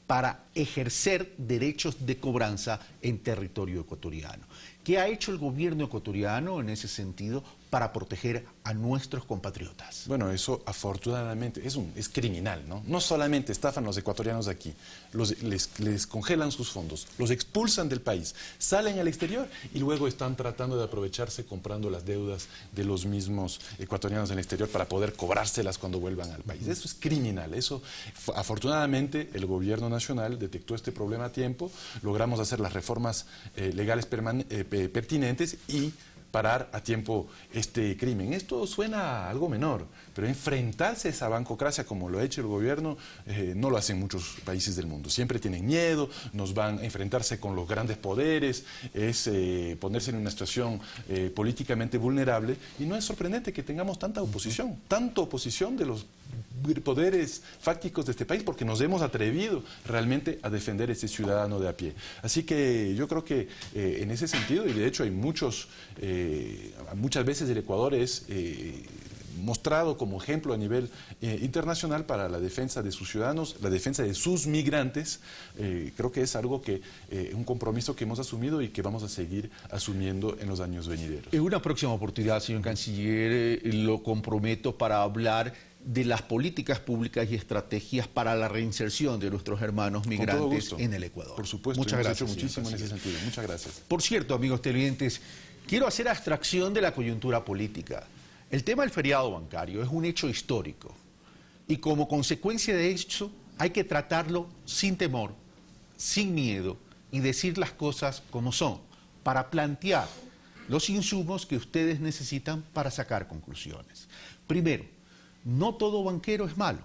para ejercer derechos de cobranza en territorio ecuatoriano. ¿Qué ha hecho el gobierno ecuatoriano en ese sentido para proteger a nuestros compatriotas? Bueno, eso afortunadamente es criminal, ¿no? No solamente estafan a los ecuatorianos aquí, les congelan sus fondos, los expulsan del país, salen al exterior y luego están tratando de aprovecharse comprando las deudas de los mismos ecuatorianos en el exterior para poder cobrárselas cuando vuelvan al país. Eso es criminal. Eso, afortunadamente, el gobierno nacional detectó este problema a tiempo, logramos hacer las reformas legales pertinentes y parar a tiempo este crimen. Esto suena a algo menor, pero enfrentarse a esa bancocracia como lo ha hecho el gobierno, no lo hacen muchos países del mundo. Siempre tienen miedo, nos van a enfrentarse con los grandes poderes, es ponerse en una situación políticamente vulnerable, y no es sorprendente que tengamos tanta oposición de los poderes fácticos de este país porque nos hemos atrevido realmente a defender a ese ciudadano de a pie. Así que yo creo que en ese sentido, y de hecho hay muchas veces el Ecuador es mostrado como ejemplo a nivel internacional para la defensa de sus ciudadanos, la defensa de sus migrantes. Creo que es algo que, un compromiso que hemos asumido y que vamos a seguir asumiendo en los años venideros. En una próxima oportunidad, señor Canciller, lo comprometo para hablar de las políticas públicas y estrategias para la reinserción de nuestros hermanos migrantes en el Ecuador. Por supuesto, muchas gracias. Hemos hecho muchísimo en ese sentido. Muchas gracias. Por cierto, amigos televidentes, quiero hacer abstracción de la coyuntura política. El tema del feriado bancario es un hecho histórico y como consecuencia de eso hay que tratarlo sin temor, sin miedo y decir las cosas como son para plantear los insumos que ustedes necesitan para sacar conclusiones. Primero, no todo banquero es malo.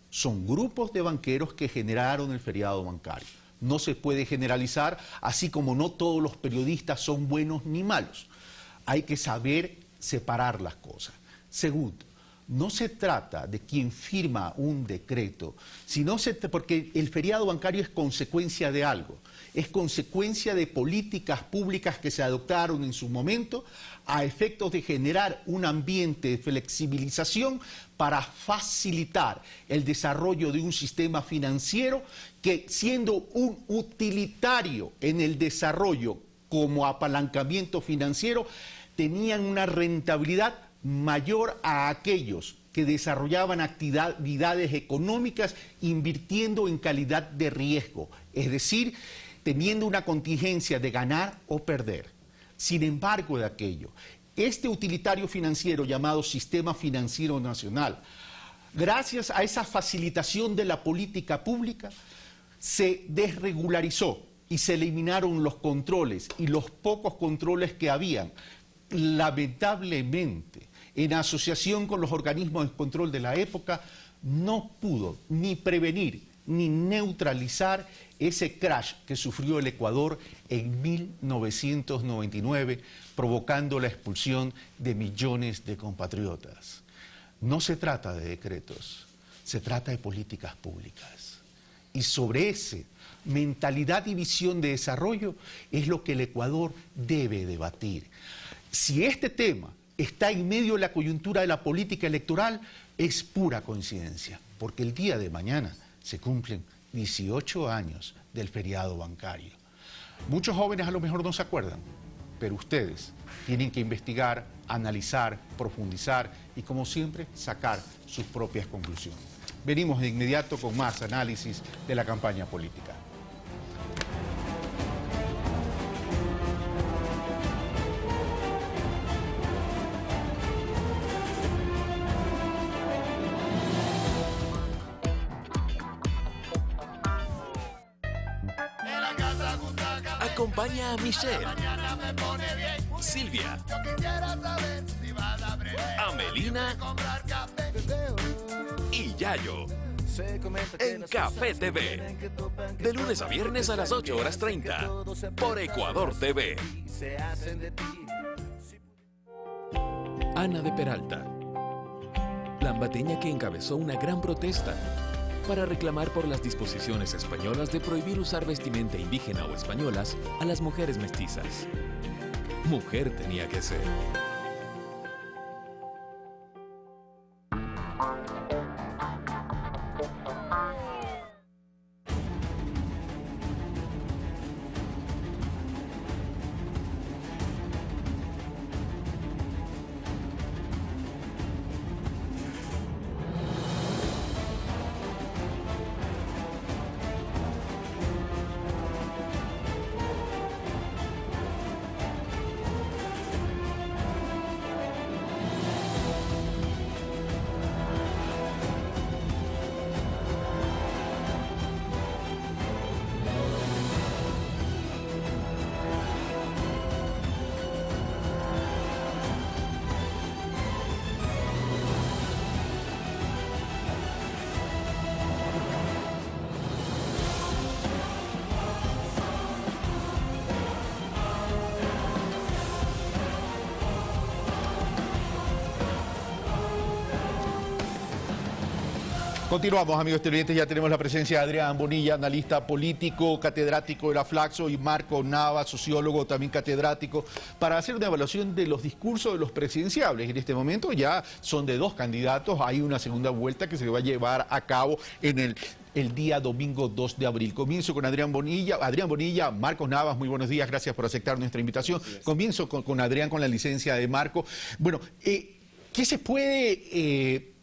Son grupos de banqueros que generaron el feriado bancario. No se puede generalizar, así como no todos los periodistas son buenos ni malos. Hay que saber separar las cosas. Segundo, no se trata de quien firma un decreto, porque el feriado bancario es consecuencia de algo, es consecuencia de políticas públicas que se adoptaron en su momento a efectos de generar un ambiente de flexibilización para facilitar el desarrollo de un sistema financiero que, siendo un utilitario en el desarrollo como apalancamiento financiero, tenían una rentabilidad mayor a aquellos que desarrollaban actividades económicas invirtiendo en calidad de riesgo, es decir, teniendo una contingencia de ganar o perder. Sin embargo, de aquello, este utilitario financiero llamado Sistema Financiero Nacional, gracias a esa facilitación de la política pública, se desregularizó y se eliminaron los controles y los pocos controles que habían. Lamentablemente, en asociación con los organismos de control de la época, no pudo ni prevenir ni neutralizar ese crash que sufrió el Ecuador en 1999, provocando la expulsión de millones de compatriotas. No se trata de decretos, se trata de políticas públicas. Y sobre esa mentalidad y visión de desarrollo es lo que el Ecuador debe debatir. Si este tema está en medio de la coyuntura de la política electoral, es pura coincidencia, porque el día de mañana se cumplen 18 años del feriado bancario. Muchos jóvenes a lo mejor no se acuerdan, pero ustedes tienen que investigar, analizar, profundizar y, como siempre, sacar sus propias conclusiones. Venimos de inmediato con más análisis de la campaña política. Acompaña a Michelle, Silvia, Amelina y Yayo en Café TV. De lunes a viernes a las 8:30 por Ecuador TV. Ana de Peralta, lambateña que encabezó una gran protesta para reclamar por las disposiciones españolas de prohibir usar vestimenta indígena o españolas a las mujeres mestizas. Mujer tenía que ser. Continuamos, amigos televidentes, ya tenemos la presencia de Adrián Bonilla, analista político, catedrático de la Flaxo, y Marco Navas, sociólogo, también catedrático, para hacer una evaluación de los discursos de los presidenciables. En este momento ya son de 2 candidatos, hay una segunda vuelta que se va a llevar a cabo en el día domingo 2 de abril. Comienzo con Adrián Bonilla, Marcos Navas, muy buenos días, gracias por aceptar nuestra invitación. Comienzo con Adrián, con la licencia de Marco. Bueno, ¿qué se puede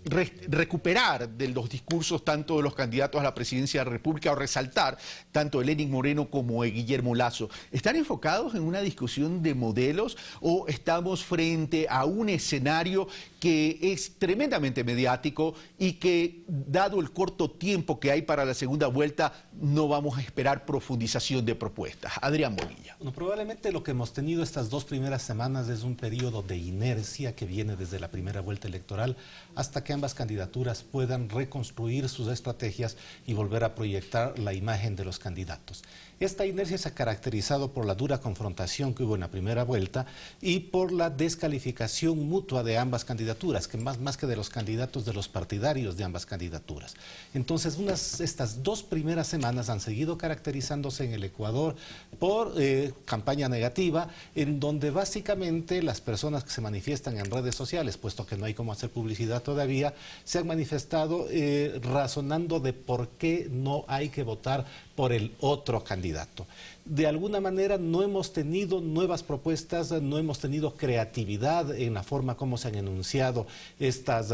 recuperar de los discursos tanto de los candidatos a la presidencia de la República, o resaltar tanto de Lenín Moreno como de Guillermo Lasso? ¿Están enfocados en una discusión de modelos o estamos frente a un escenario que es tremendamente mediático y que, dado el corto tiempo que hay para la segunda vuelta, no vamos a esperar profundización de propuestas? Adrián Bonilla. Bueno, probablemente lo que hemos tenido estas 2 primeras semanas es un periodo de inercia que viene desde la primera vuelta electoral hasta que ambas candidaturas puedan reconstruir sus estrategias y volver a proyectar la imagen de los candidatos. Esta inercia se ha caracterizado por la dura confrontación que hubo en la primera vuelta y por la descalificación mutua de ambas candidaturas, que más que de los candidatos, de los partidarios de ambas candidaturas. Entonces, estas 2 primeras semanas han seguido caracterizándose en el Ecuador por campaña negativa, en donde básicamente las personas que se manifiestan en redes sociales, puesto que no hay cómo hacer publicidad todavía, se han manifestado razonando de por qué no hay que votar por el otro candidato. De alguna manera no hemos tenido nuevas propuestas, no hemos tenido creatividad en la forma como se han enunciado estas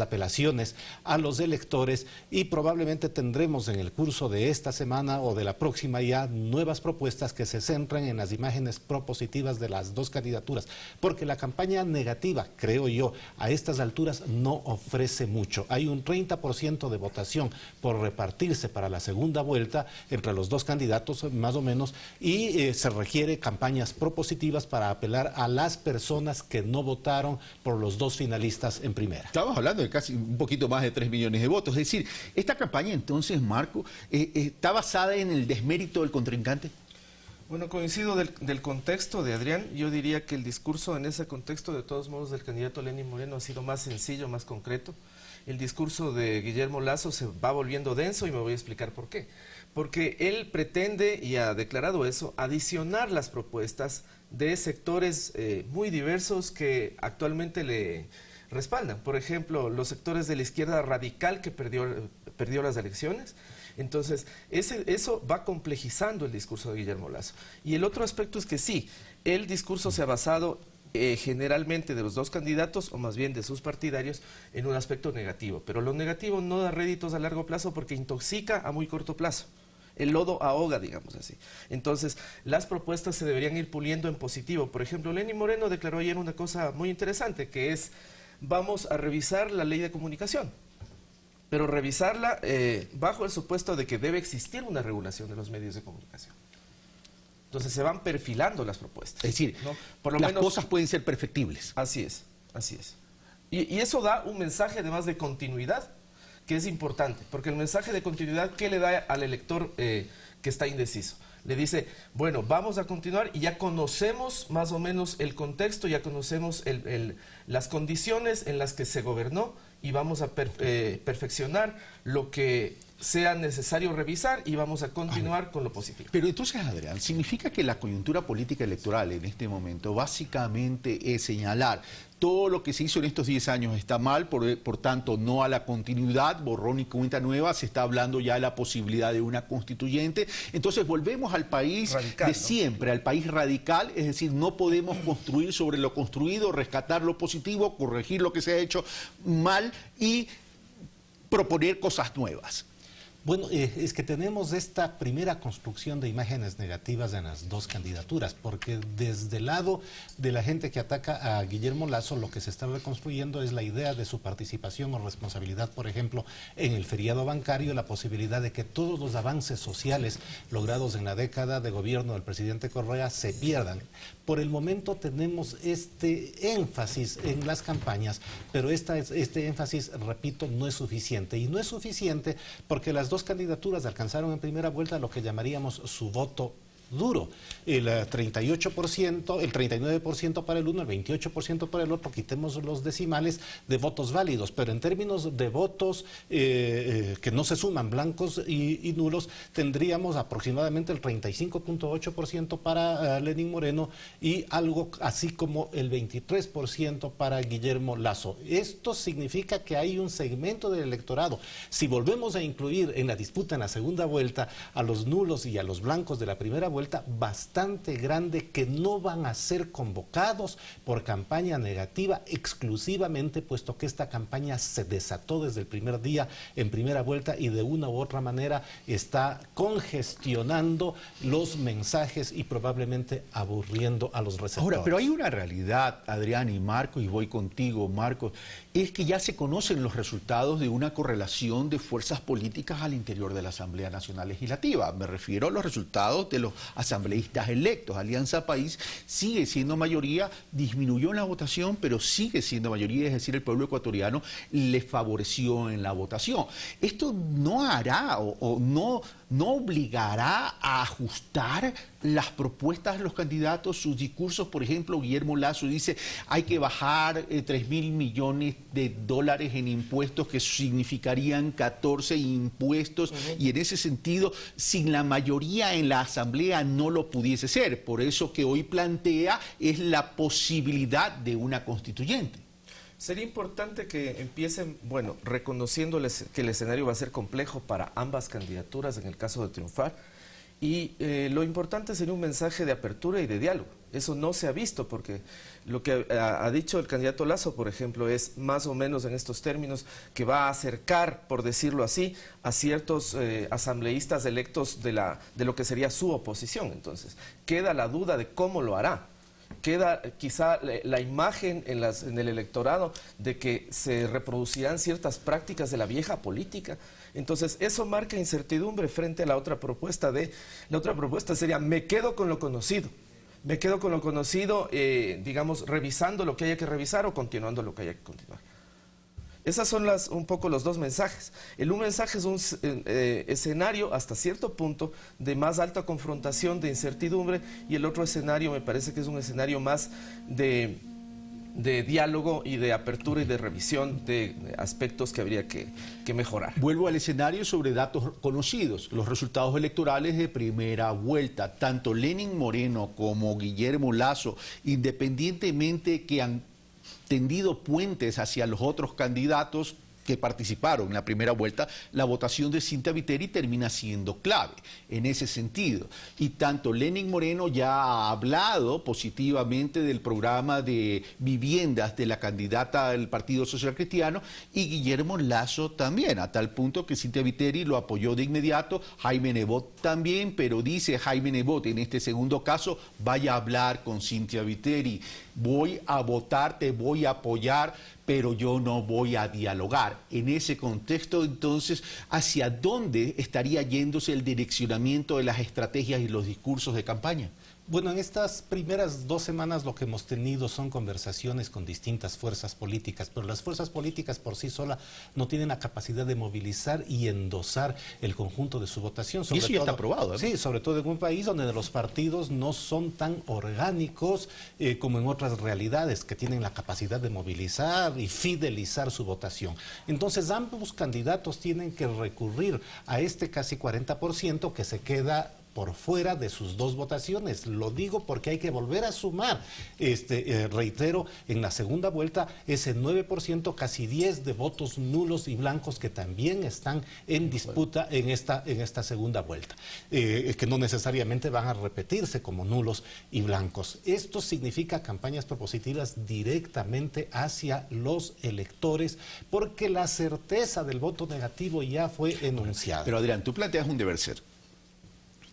apelaciones a los electores, y probablemente tendremos en el curso de esta semana o de la próxima ya nuevas propuestas que se centran en las imágenes propositivas de las 2 candidaturas, porque la campaña negativa, creo yo, a estas alturas no ofrece mucho. Hay un 30% de votación por repartirse para la segunda vuelta entre los 2 candidatos, más o menos, y se requiere campañas propositivas para apelar a las personas que no votaron por los 2 finalistas en primera. Estamos hablando de casi un poquito más de 3 millones de votos. Es decir, esta campaña entonces, Marco, ¿está basada en el desmérito del contrincante? Bueno, coincido del contexto de Adrián. Yo diría que el discurso en ese contexto, de todos modos, del candidato Lenín Moreno ha sido más sencillo, más concreto. El discurso de Guillermo Lasso se va volviendo denso y me voy a explicar por qué. Porque él pretende, y ha declarado eso, adicionar las propuestas de sectores muy diversos que actualmente le respaldan. Por ejemplo, los sectores de la izquierda radical que perdió las elecciones. Entonces, eso va complejizando el discurso de Guillermo Lasso. Y el otro aspecto es que sí, el discurso se ha basado generalmente de los 2 candidatos, o más bien de sus partidarios, en un aspecto negativo. Pero lo negativo no da réditos a largo plazo porque intoxica a muy corto plazo. El lodo ahoga, digamos así. Entonces, las propuestas se deberían ir puliendo en positivo. Por ejemplo, Lenín Moreno declaró ayer una cosa muy interesante, que es: vamos a revisar la ley de comunicación, pero revisarla bajo el supuesto de que debe existir una regulación de los medios de comunicación. Entonces se van perfilando las propuestas. Es decir, ¿no? Por lo las menos, cosas pueden ser perfectibles. Así es, así es. Y eso da un mensaje además de continuidad, que es importante, porque el mensaje de continuidad, ¿qué le da al elector que está indeciso? Le dice, bueno, vamos a continuar y ya conocemos más o menos el contexto, ya conocemos las condiciones en las que se gobernó y vamos a perfeccionar lo que sea necesario revisar y vamos a continuar con lo positivo. Pero entonces, Adrián, ¿significa que la coyuntura política electoral en este momento básicamente es señalar todo lo que se hizo en estos 10 años está mal, por tanto no a la continuidad, borrón y cuenta nueva, se está hablando ya de la posibilidad de una constituyente? Entonces volvemos al país radical, de siempre, al país radical, es decir, no podemos construir sobre lo construido, rescatar lo positivo, corregir lo que se ha hecho mal y proponer cosas nuevas. Bueno, es que tenemos esta primera construcción de imágenes negativas en las 2 candidaturas, porque desde el lado de la gente que ataca a Guillermo Lasso, lo que se está reconstruyendo es la idea de su participación o responsabilidad, por ejemplo, en el feriado bancario, la posibilidad de que todos los avances sociales logrados en la década de gobierno del presidente Correa se pierdan. Por el momento tenemos este énfasis en las campañas, pero este énfasis, repito, no es suficiente. Y no es suficiente porque las 2 candidaturas alcanzaron en primera vuelta lo que llamaríamos su voto duro. El 38%, el 39% para el uno, el 28% para el otro, quitemos los decimales de votos válidos, pero en términos de votos que no se suman, blancos y nulos, tendríamos aproximadamente el 35.8% para Lenín Moreno y algo así como el 23% para Guillermo Lasso. Esto significa que hay un segmento del electorado. Si volvemos a incluir en la disputa en la segunda vuelta a los nulos y a los blancos de la primera vuelta, bastante grande, que no van a ser convocados por campaña negativa exclusivamente, puesto que esta campaña se desató desde el primer día en primera vuelta y de una u otra manera está congestionando los mensajes y probablemente aburriendo a los receptores. Ahora, pero hay una realidad, Adrián y Marco, y voy contigo, Marco, es que ya se conocen los resultados de una correlación de fuerzas políticas al interior de la Asamblea Nacional Legislativa. Me refiero a los resultados de los asambleístas electos. Alianza País sigue siendo mayoría, disminuyó en la votación, pero sigue siendo mayoría, es decir, el pueblo ecuatoriano le favoreció en la votación. Esto no hará o no obligará a ajustar las propuestas de los candidatos, sus discursos. Por ejemplo, Guillermo Lasso dice hay que bajar 3.000 millones de dólares en impuestos, que significarían 14 impuestos, y en ese sentido, sin la mayoría en la Asamblea no lo pudiese ser. Por eso que hoy plantea es la posibilidad de una constituyente. Sería importante que empiecen, bueno, reconociéndoles que el escenario va a ser complejo para ambas candidaturas en el caso de triunfar, y lo importante sería un mensaje de apertura y de diálogo. Eso no se ha visto, porque lo que ha dicho el candidato Lasso, por ejemplo, es más o menos en estos términos, que va a acercar, por decirlo así, a ciertos asambleístas electos de lo que sería su oposición. Entonces, queda la duda de cómo lo hará. Queda quizá la imagen en el electorado de que se reproducirán ciertas prácticas de la vieja política. Entonces eso marca incertidumbre frente a la otra propuesta. La otra propuesta sería: me quedo con lo conocido. Me quedo con lo conocido, digamos, revisando lo que haya que revisar o continuando lo que haya que continuar. Esas son un poco los dos mensajes. El un mensaje es un escenario hasta cierto punto de más alta confrontación, de incertidumbre, y el otro escenario me parece que es un escenario más de diálogo y de apertura y de revisión de aspectos que habría que mejorar. Vuelvo al escenario sobre datos conocidos, los resultados electorales de primera vuelta. Tanto Lenín Moreno como Guillermo Lasso, independientemente que han tendido puentes hacia los otros candidatos que participaron en la primera vuelta, la votación de Cintia Viteri termina siendo clave en ese sentido. Y tanto Lenín Moreno ya ha hablado positivamente del programa de viviendas de la candidata del Partido Social Cristiano, y Guillermo Lasso también, a tal punto que Cintia Viteri lo apoyó de inmediato, Jaime Nebot también, pero dice Jaime Nebot en este segundo caso: vaya a hablar con Cintia Viteri, voy a votar, te voy a apoyar, pero yo no voy a dialogar. En ese contexto, entonces, ¿hacia dónde estaría yéndose el direccionamiento de las estrategias y los discursos de campaña? Bueno, en estas primeras 2 semanas lo que hemos tenido son conversaciones con distintas fuerzas políticas, pero las fuerzas políticas por sí solas no tienen la capacidad de movilizar y endosar el conjunto de su votación. Y eso ya está aprobado, ¿eh? Sí, sobre todo en un país donde los partidos no son tan orgánicos como en otras realidades, que tienen la capacidad de movilizar y fidelizar su votación. Entonces, ambos candidatos tienen que recurrir a este casi 40% que se queda por fuera de sus 2 votaciones. Lo digo porque hay que volver a sumar, reitero, en la segunda vuelta ese 9%, casi 10 de votos nulos y blancos que también están en disputa en esta segunda vuelta, que no necesariamente van a repetirse como nulos y blancos. Esto significa campañas propositivas directamente hacia los electores, porque la certeza del voto negativo ya fue enunciada. Pero Adrián, tú planteas un deber ser.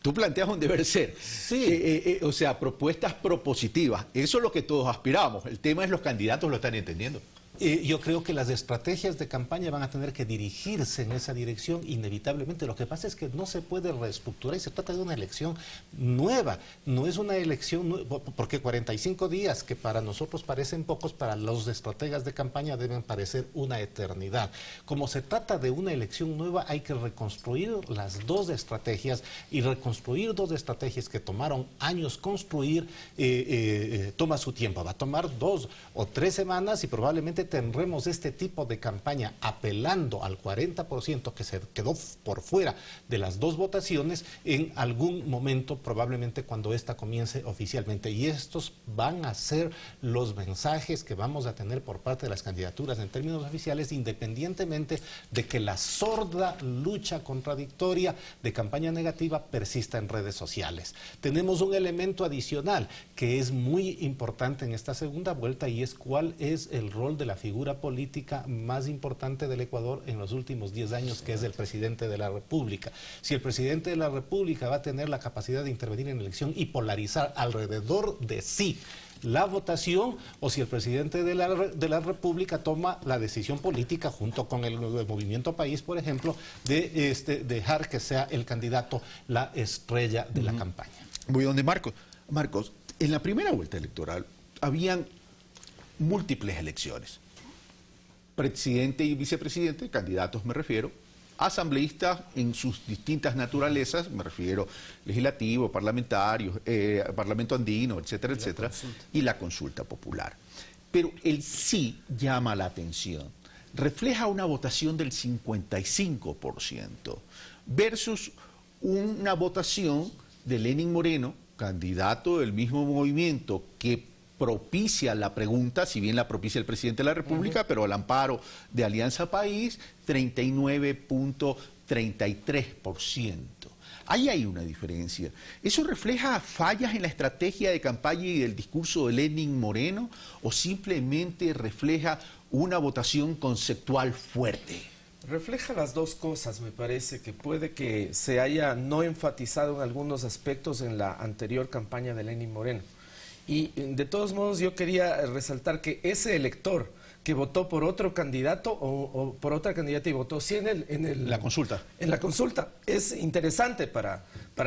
Tú planteas un deber ser, sí. O sea, propuestas propositivas. Eso es lo que todos aspiramos. El tema es los candidatos lo están entendiendo. Yo creo que las estrategias de campaña van a tener que dirigirse en esa dirección inevitablemente. Lo que pasa es que no se puede reestructurar y se trata de una elección nueva. No es una elección nueva, porque 45 días, que para nosotros parecen pocos, para los estrategas de campaña deben parecer una eternidad. Como se trata de una elección nueva, hay que reconstruir las dos estrategias, y reconstruir dos estrategias que tomaron años construir toma su tiempo. Va a tomar 2 o 3 semanas y probablemente tendremos este tipo de campaña apelando al 40% que se quedó por fuera de las dos votaciones en algún momento, probablemente cuando esta comience oficialmente. Y estos van a ser los mensajes que vamos a tener por parte de las candidaturas en términos oficiales, independientemente de que la sorda lucha contradictoria de campaña negativa persista en redes sociales. Tenemos un elemento adicional que es muy importante en esta segunda vuelta, y es cuál es el rol de la figura política más importante del Ecuador en los últimos 10 años, que es el presidente de la República. Si el presidente de la República va a tener la capacidad de intervenir en la elección y polarizar alrededor de sí la votación, o si el presidente de la República toma la decisión política junto con el Movimiento País, por ejemplo, de dejar que sea el candidato la estrella de la campaña. Voy donde Marcos. Marcos, en la primera vuelta electoral habían múltiples elecciones. Presidente y vicepresidente, candidatos me refiero, asambleístas en sus distintas naturalezas, me refiero legislativo, parlamentario, parlamento andino, etcétera, etcétera, y la consulta popular. Pero el sí llama la atención, refleja una votación del 55% versus una votación de Lenín Moreno, candidato del mismo movimiento que propicia la pregunta, si bien la propicia el presidente de la República, pero al amparo de Alianza País, 39.33%. Ahí hay una diferencia. ¿Eso refleja fallas en la estrategia de campaña y del discurso de Lenín Moreno, o simplemente refleja una votación conceptual fuerte? Refleja las dos cosas, me parece, que puede que se haya no enfatizado en algunos aspectos en la anterior campaña de Lenín Moreno. Y de todos modos yo quería resaltar que ese elector que votó por otro candidato o por otra candidata y votó sí en la consulta. En la consulta es interesante para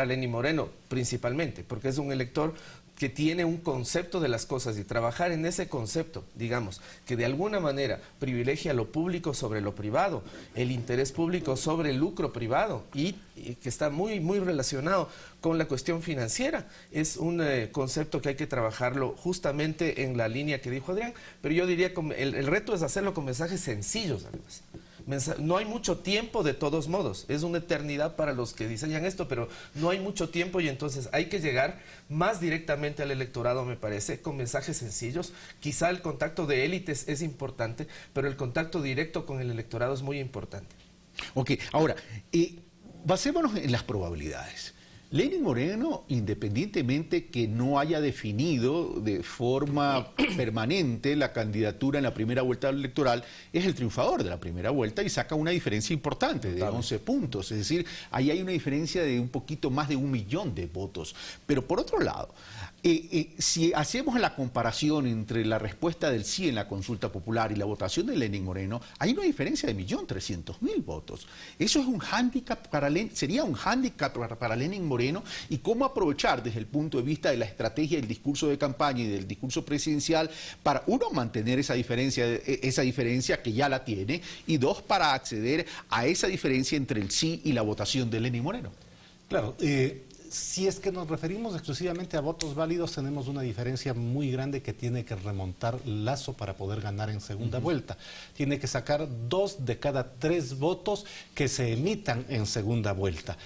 Lenín Moreno principalmente, porque es un elector que tiene un concepto de las cosas, y trabajar en ese concepto, digamos, que de alguna manera privilegia lo público sobre lo privado, el interés público sobre el lucro privado, y que está muy, muy relacionado con la cuestión financiera. Es un concepto que hay que trabajarlo justamente en la línea que dijo Adrián, pero yo diría que el reto es hacerlo con mensajes sencillos, además. No hay mucho tiempo de todos modos, es una eternidad para los que diseñan esto, pero no hay mucho tiempo, y entonces hay que llegar más directamente al electorado, me parece, con mensajes sencillos. Quizá el contacto de élites es importante, pero el contacto directo con el electorado es muy importante. Ok, ahora, basémonos en las probabilidades. Lenín Moreno, independientemente que no haya definido de forma permanente la candidatura en la primera vuelta electoral, es el triunfador de la primera vuelta y saca una diferencia importante de 11 puntos. Es decir, ahí hay una diferencia de un poquito más de 1 millón de votos. Pero por otro lado, si hacemos la comparación entre la respuesta del sí en la consulta popular y la votación de Lenín Moreno, hay una diferencia de 1.300.000 votos. Eso es un hándicap sería un hándicap para Lenín Moreno, y cómo aprovechar desde el punto de vista de la estrategia del discurso de campaña y del discurso presidencial para, uno, mantener esa diferencia que ya la tiene, y dos, para acceder a esa diferencia entre el sí y la votación de Lenín Moreno. Claro, si es que nos referimos exclusivamente a votos válidos, tenemos una diferencia muy grande que tiene que remontar Lasso para poder ganar en segunda vuelta. Tiene que sacar 2 de cada 3 votos que se emitan en segunda vuelta.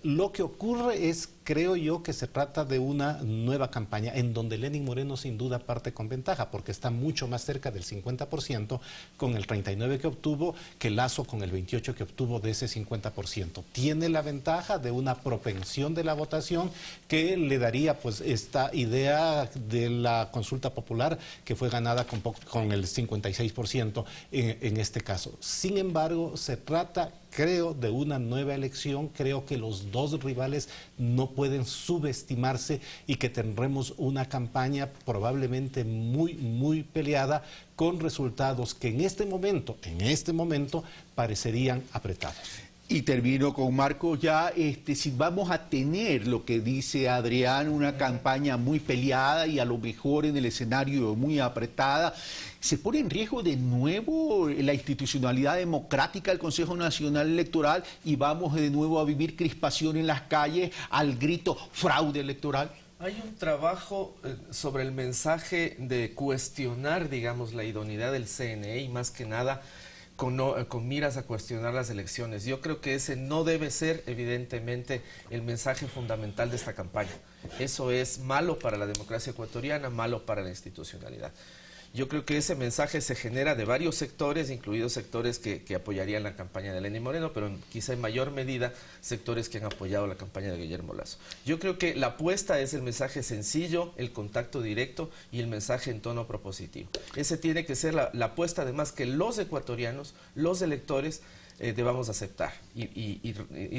Lo que ocurre es, creo yo, que se trata de una nueva campaña en donde Lenín Moreno sin duda parte con ventaja, porque está mucho más cerca del 50% con el 39% que obtuvo, que Lasso con el 28% que obtuvo de ese 50%. Tiene la ventaja de una propensión definición de la votación que le daría pues esta idea de la consulta popular que fue ganada con el 56% en este caso. Sin embargo, se trata, creo, de una nueva elección. Creo que los dos rivales no pueden subestimarse y que tendremos una campaña probablemente muy peleada, con resultados que en este momento parecerían apretados. Y termino con Marco ya, si vamos a tener lo que dice Adrián, una campaña muy peleada y a lo mejor en el escenario muy apretada, ¿se pone en riesgo de nuevo la institucionalidad democrática del Consejo Nacional Electoral y vamos de nuevo a vivir crispación en las calles al grito fraude electoral? Hay un trabajo sobre el mensaje de cuestionar, digamos, la idoneidad del CNE y más que nada con miras a cuestionar las elecciones. Yo creo que ese no debe ser, evidentemente, el mensaje fundamental de esta campaña. Eso es malo para la democracia ecuatoriana, malo para la institucionalidad. Yo creo que ese mensaje se genera de varios sectores, incluidos sectores que apoyarían la campaña de Lenín Moreno, pero quizá en mayor medida sectores que han apoyado la campaña de Guillermo Lasso. Yo creo que la apuesta es el mensaje sencillo, el contacto directo y el mensaje en tono propositivo. Ese tiene que ser la apuesta, además, que los ecuatorianos, los electores, debamos aceptar y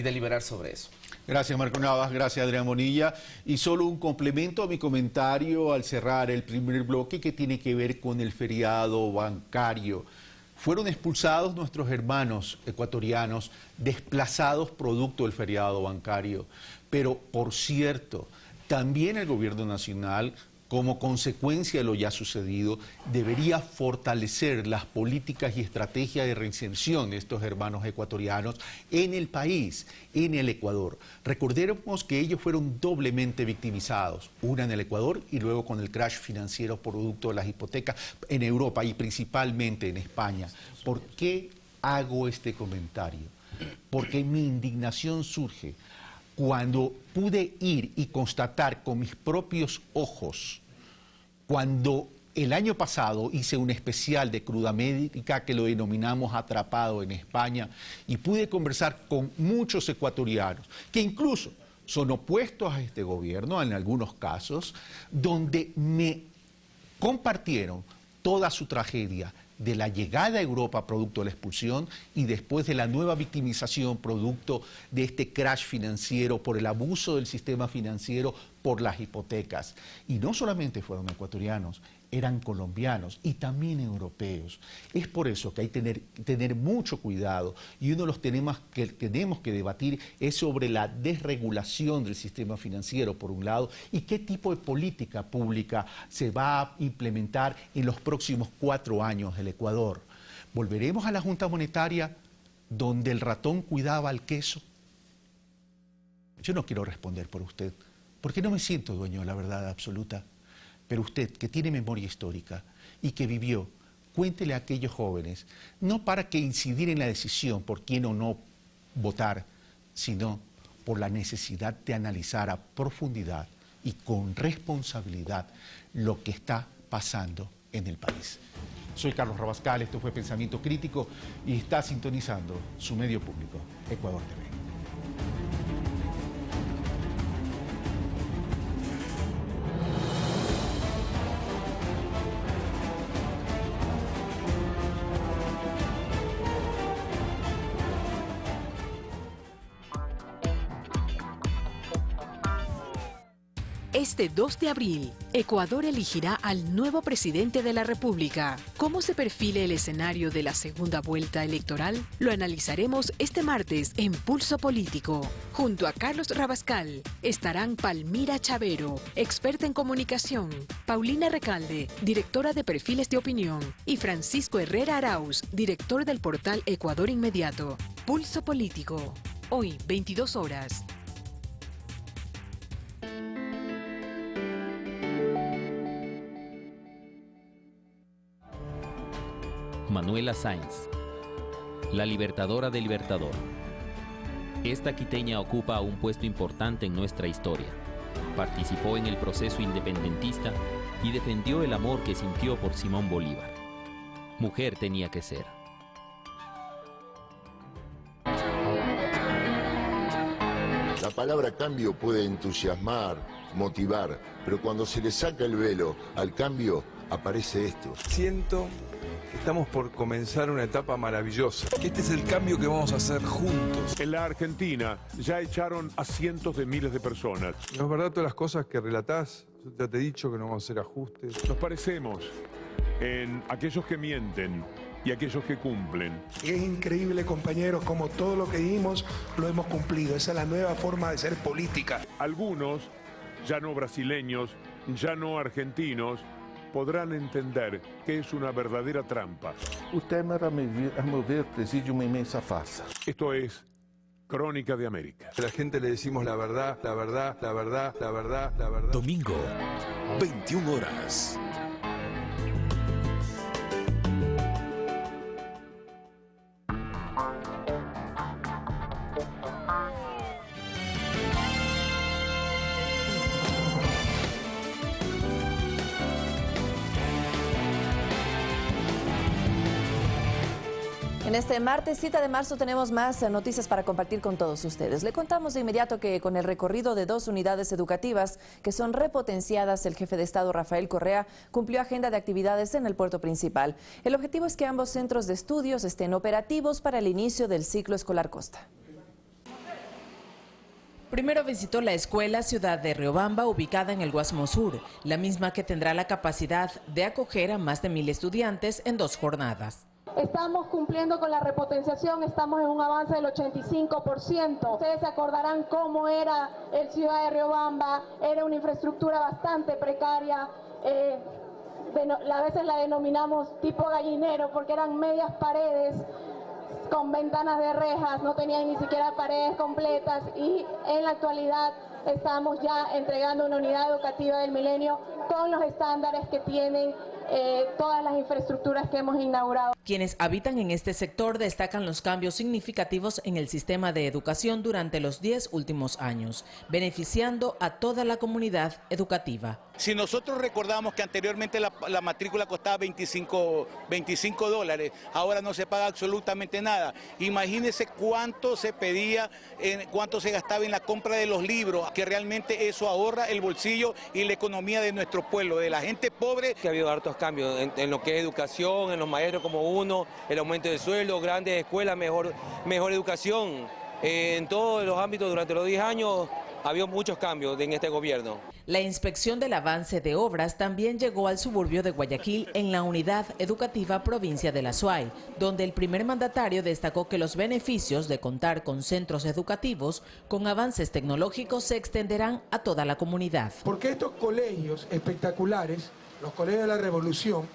deliberar sobre eso. Gracias, Marco Navas, gracias, Adrián Bonilla. Y solo un complemento a mi comentario al cerrar el primer bloque que tiene que ver con el feriado bancario. Fueron expulsados nuestros hermanos ecuatorianos desplazados producto del feriado bancario. Pero, por cierto, también el gobierno nacional, como consecuencia de lo ya sucedido, debería fortalecer las políticas y estrategias de reinserción de estos hermanos ecuatorianos en el país, en el Ecuador. Recordemos que ellos fueron doblemente victimizados, una en el Ecuador y luego con el crash financiero producto de las hipotecas en Europa y principalmente en España. ¿Por qué hago este comentario? Porque mi indignación surge cuando pude ir y constatar con mis propios ojos, cuando el año pasado hice un especial de Cruda Médica que lo denominamos Atrapado en España, y pude conversar con muchos ecuatorianos que incluso son opuestos a este gobierno en algunos casos, donde me compartieron toda su tragedia de la llegada a Europa producto de la expulsión y después de la nueva victimización producto de este crash financiero por el abuso del sistema financiero por las hipotecas. Y no solamente fueron ecuatorianos, eran colombianos y también europeos. Es por eso que hay que tener mucho cuidado, y uno de los temas que tenemos que debatir es sobre la desregulación del sistema financiero, por un lado, y qué tipo de política pública se va a implementar en los próximos 4 años del Ecuador. ¿Volveremos a la Junta Monetaria donde el ratón cuidaba al queso? Yo no quiero responder por usted, porque no me siento dueño de la verdad absoluta. Pero usted, que tiene memoria histórica y que vivió, cuéntele a aquellos jóvenes, no para que incidir en la decisión por quién o no votar, sino por la necesidad de analizar a profundidad y con responsabilidad lo que está pasando en el país. Soy Carlos Rabascal, esto fue Pensamiento Crítico y está sintonizando su medio público, Ecuador TV. Este 2 de abril, Ecuador elegirá al nuevo presidente de la República. ¿Cómo se perfila el escenario de la segunda vuelta electoral? Lo analizaremos este martes en Pulso Político. Junto a Carlos Rabascal estarán Palmira Chavero, experta en comunicación, Paulina Recalde, directora de Perfiles de Opinión, y Francisco Herrera Arauz, director del portal Ecuador Inmediato. Pulso Político. Hoy, 22 horas. Manuela Sáenz, la libertadora del Libertador. Esta quiteña ocupa un puesto importante en nuestra historia. Participó en el proceso independentista y defendió el amor que sintió por Simón Bolívar. Mujer tenía que ser. La palabra cambio puede entusiasmar, motivar, pero cuando se le saca el velo al cambio, aparece esto. Siento que estamos por comenzar una etapa maravillosa, que este es el cambio que vamos a hacer juntos. En la Argentina ya echaron a cientos de miles de personas. ¿No es verdad todas las cosas que relatás? Yo ya te he dicho que no vamos a hacer ajustes. Nos parecemos en aquellos que mienten y aquellos que cumplen. Es increíble, compañeros, como todo lo que dijimos lo hemos cumplido. Esa es la nueva forma de ser política. Algunos, ya no brasileños, ya no argentinos, podrán entender que es una verdadera trampa. O Temer, a meu ver, preside uma inmensa farsa. Esto es Crónica de América. A la gente le decimos la verdad, la verdad, la verdad, la verdad, la verdad. Domingo, 21 horas. En este martes 7 de marzo tenemos más noticias para compartir con todos ustedes. Le contamos de inmediato que con el recorrido de 2 unidades educativas que son repotenciadas, el jefe de Estado Rafael Correa cumplió agenda de actividades en el puerto principal. El objetivo es que ambos centros de estudios estén operativos para el inicio del ciclo escolar Costa. Primero visitó la escuela Ciudad de Riobamba, ubicada en el Guasmo Sur, la misma que tendrá la capacidad de acoger a más de 1000 estudiantes en 2 jornadas. Estamos cumpliendo con la repotenciación, estamos en un avance del 85%. Ustedes se acordarán cómo era el Ciudad de Riobamba, era una infraestructura bastante precaria, a veces la denominamos tipo gallinero porque eran medias paredes con ventanas de rejas, no tenían ni siquiera paredes completas y en la actualidad estamos ya entregando una unidad educativa del milenio con los estándares que tienen todas las infraestructuras que hemos inaugurado. Quienes habitan en este sector destacan los cambios significativos en el sistema de educación durante los 10 últimos años, beneficiando a toda la comunidad educativa. Si nosotros recordamos que anteriormente la matrícula costaba $25, ahora no se paga absolutamente nada. Imagínense cuánto se pedía, cuánto se gastaba en la compra de los libros, que realmente eso ahorra el bolsillo y la economía de nuestro pueblo, de la gente pobre. Que ha habido hartos cambios en lo que es educación, en los maestros como uno, el aumento de sueldo, grandes escuelas, mejor educación. En todos los ámbitos durante los 10 años ha habido muchos cambios en este gobierno. La inspección del avance de obras también llegó al suburbio de Guayaquil en la unidad educativa provincia de la Suay, donde el primer mandatario destacó que los beneficios de contar con centros educativos con avances tecnológicos se extenderán a toda la comunidad. Porque estos colegios espectaculares, los colegios de la revolución,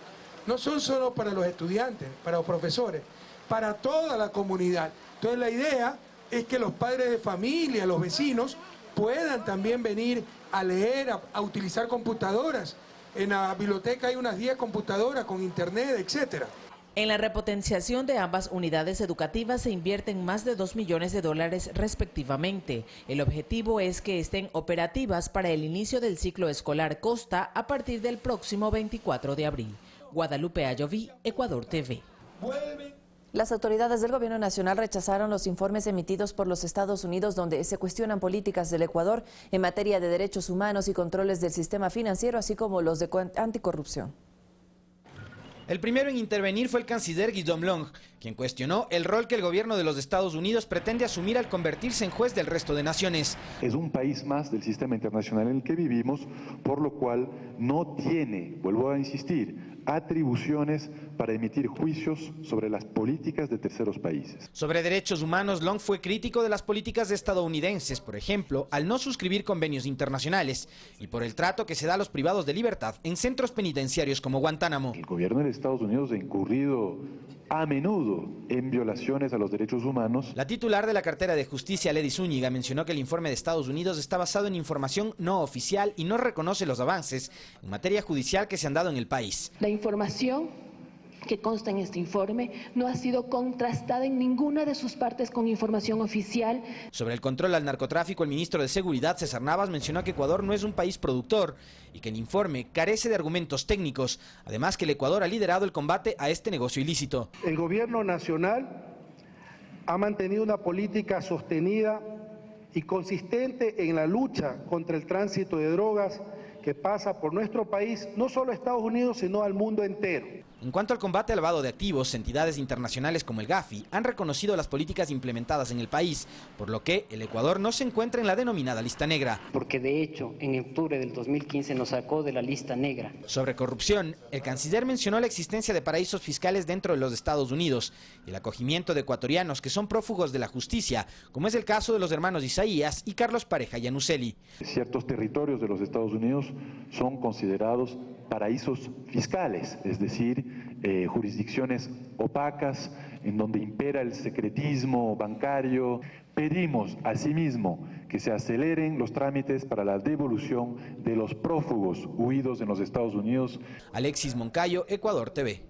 no son solo para los estudiantes, para los profesores, para toda la comunidad. Entonces la idea es que los padres de familia, los vecinos, puedan también venir a leer, a utilizar computadoras. En la biblioteca hay unas 10 computadoras con internet, etcétera. En la repotenciación de ambas unidades educativas se invierten más de $2 millones respectivamente. El objetivo es que estén operativas para el inicio del ciclo escolar Costa a partir del próximo 24 de abril. Guadalupe Ayoví, Ecuador TV. Las autoridades del Gobierno Nacional rechazaron los informes emitidos por los Estados Unidos donde se cuestionan políticas del Ecuador en materia de derechos humanos y controles del sistema financiero, así como los de anticorrupción. El primero en intervenir fue el canciller Guillaume Long, quien cuestionó el rol que el gobierno de los Estados Unidos pretende asumir al convertirse en juez del resto de naciones. Es un país más del sistema internacional en el que vivimos, por lo cual no tiene, vuelvo a insistir, atribuciones para emitir juicios sobre las políticas de terceros países. Sobre derechos humanos, Long fue crítico de las políticas estadounidenses, por ejemplo, al no suscribir convenios internacionales y por el trato que se da a los privados de libertad en centros penitenciarios como Guantánamo. El gobierno de Estados Unidos ha incurrido a menudo en violaciones a los derechos humanos. La titular de la cartera de Justicia, Lady Zúñiga, mencionó que el informe de Estados Unidos está basado en información no oficial y no reconoce los avances en materia judicial que se han dado en el país. La información que consta en este informe no ha sido contrastada en ninguna de sus partes con información oficial. Sobre el control al narcotráfico, el ministro de Seguridad, César Navas, mencionó que Ecuador no es un país productor y que el informe carece de argumentos técnicos, además que el Ecuador ha liderado el combate a este negocio ilícito. El gobierno nacional ha mantenido una política sostenida y consistente en la lucha contra el tránsito de drogas que pasa por nuestro país, no solo a Estados Unidos, sino al mundo entero. En cuanto al combate al lavado de activos, entidades internacionales como el Gafi han reconocido las políticas implementadas en el país, por lo que el Ecuador no se encuentra en la denominada lista negra. Porque de hecho, en octubre del 2015 nos sacó de la lista negra. Sobre corrupción, el canciller mencionó la existencia de paraísos fiscales dentro de los Estados Unidos y el acogimiento de ecuatorianos que son prófugos de la justicia, como es el caso de los hermanos Isaías y Carlos Pareja Yanuseli. Ciertos territorios de los Estados Unidos son considerados paraísos fiscales, es decir, jurisdicciones opacas en donde impera el secretismo bancario. Pedimos asimismo que se aceleren los trámites para la devolución de los prófugos huidos en los Estados Unidos. Alexis Moncayo, Ecuador TV.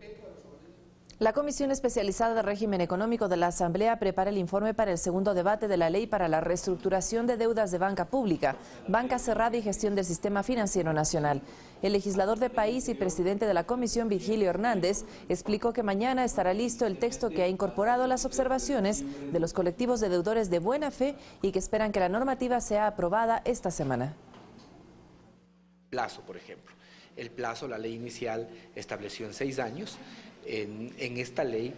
La Comisión Especializada de Régimen Económico de la Asamblea prepara el informe para el segundo debate de la Ley para la Reestructuración de Deudas de Banca Pública, Banca Cerrada y Gestión del Sistema Financiero Nacional. El legislador de país y presidente de la Comisión, Virgilio Hernández, explicó que mañana estará listo el texto que ha incorporado las observaciones de los colectivos de deudores de buena fe y que esperan que la normativa sea aprobada esta semana. Plazo, por ejemplo. El plazo, la ley inicial estableció en 6 años. En esta ley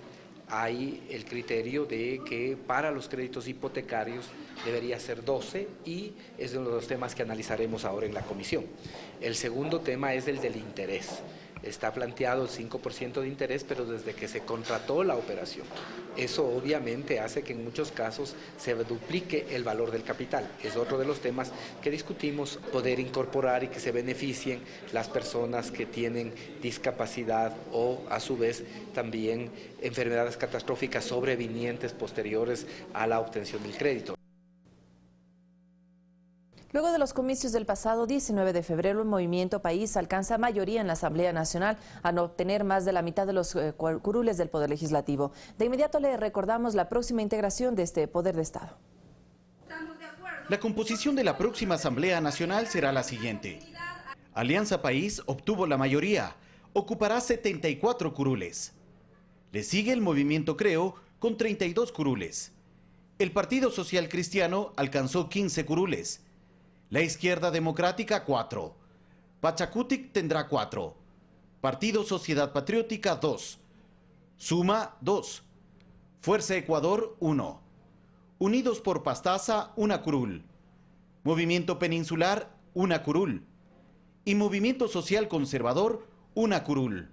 hay el criterio de que para los créditos hipotecarios debería ser 12 y es uno de los temas que analizaremos ahora en la comisión. El segundo tema es el del interés. Está planteado el 5% de interés, pero desde que se contrató la operación. Eso obviamente hace que en muchos casos se duplique el valor del capital. Es otro de los temas que discutimos, poder incorporar y que se beneficien las personas que tienen discapacidad o a su vez también enfermedades catastróficas sobrevinientes posteriores a la obtención del crédito. Luego de los comicios del pasado 19 de febrero, el Movimiento País alcanza mayoría en la Asamblea Nacional al obtener más de la mitad de los curules del Poder Legislativo. De inmediato le recordamos la próxima integración de este Poder de Estado. La composición de la próxima Asamblea Nacional será la siguiente. Alianza País obtuvo la mayoría, ocupará 74 curules. Le sigue el Movimiento Creo con 32 curules. El Partido Social Cristiano alcanzó 15 curules. La Izquierda Democrática 4, Pachacutic tendrá 4, Partido Sociedad Patriótica 2, Suma 2, Fuerza Ecuador 1, Unidos por Pastaza 1 curul, Movimiento Peninsular 1 curul y Movimiento Social Conservador 1 curul.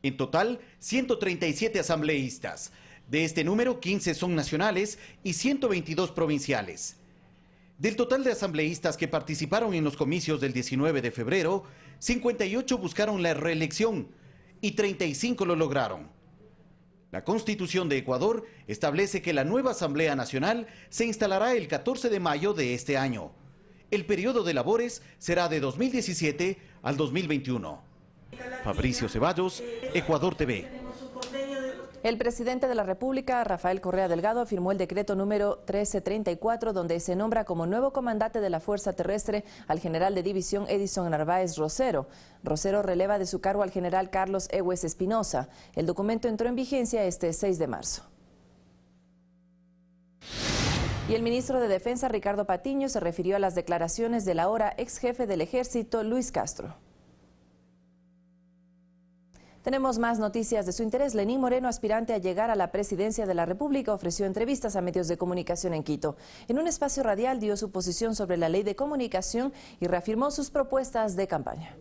En total, 137 asambleístas. De este número, 15 son nacionales y 122 provinciales. Del total de asambleístas que participaron en los comicios del 19 de febrero, 58 buscaron la reelección y 35 lo lograron. La Constitución de Ecuador establece que la nueva Asamblea Nacional se instalará el 14 de mayo de este año. El periodo de labores será de 2017 al 2021. Fabricio Ceballos, Ecuador TV. El presidente de la República, Rafael Correa Delgado, firmó el decreto número 1334, donde se nombra como nuevo comandante de la Fuerza Terrestre al general de división Edison Narváez Rosero. Rosero releva de su cargo al general Carlos Egues Espinosa. El documento entró en vigencia este 6 de marzo. Y el ministro de Defensa, Ricardo Patiño, se refirió a las declaraciones del ahora ex jefe del Ejército, Luis Castro. Tenemos más noticias de su interés. Lenín Moreno, aspirante a llegar a la presidencia de la República, ofreció entrevistas a medios de comunicación en Quito. En un espacio radial dio su posición sobre la ley de comunicación y reafirmó sus propuestas de campaña.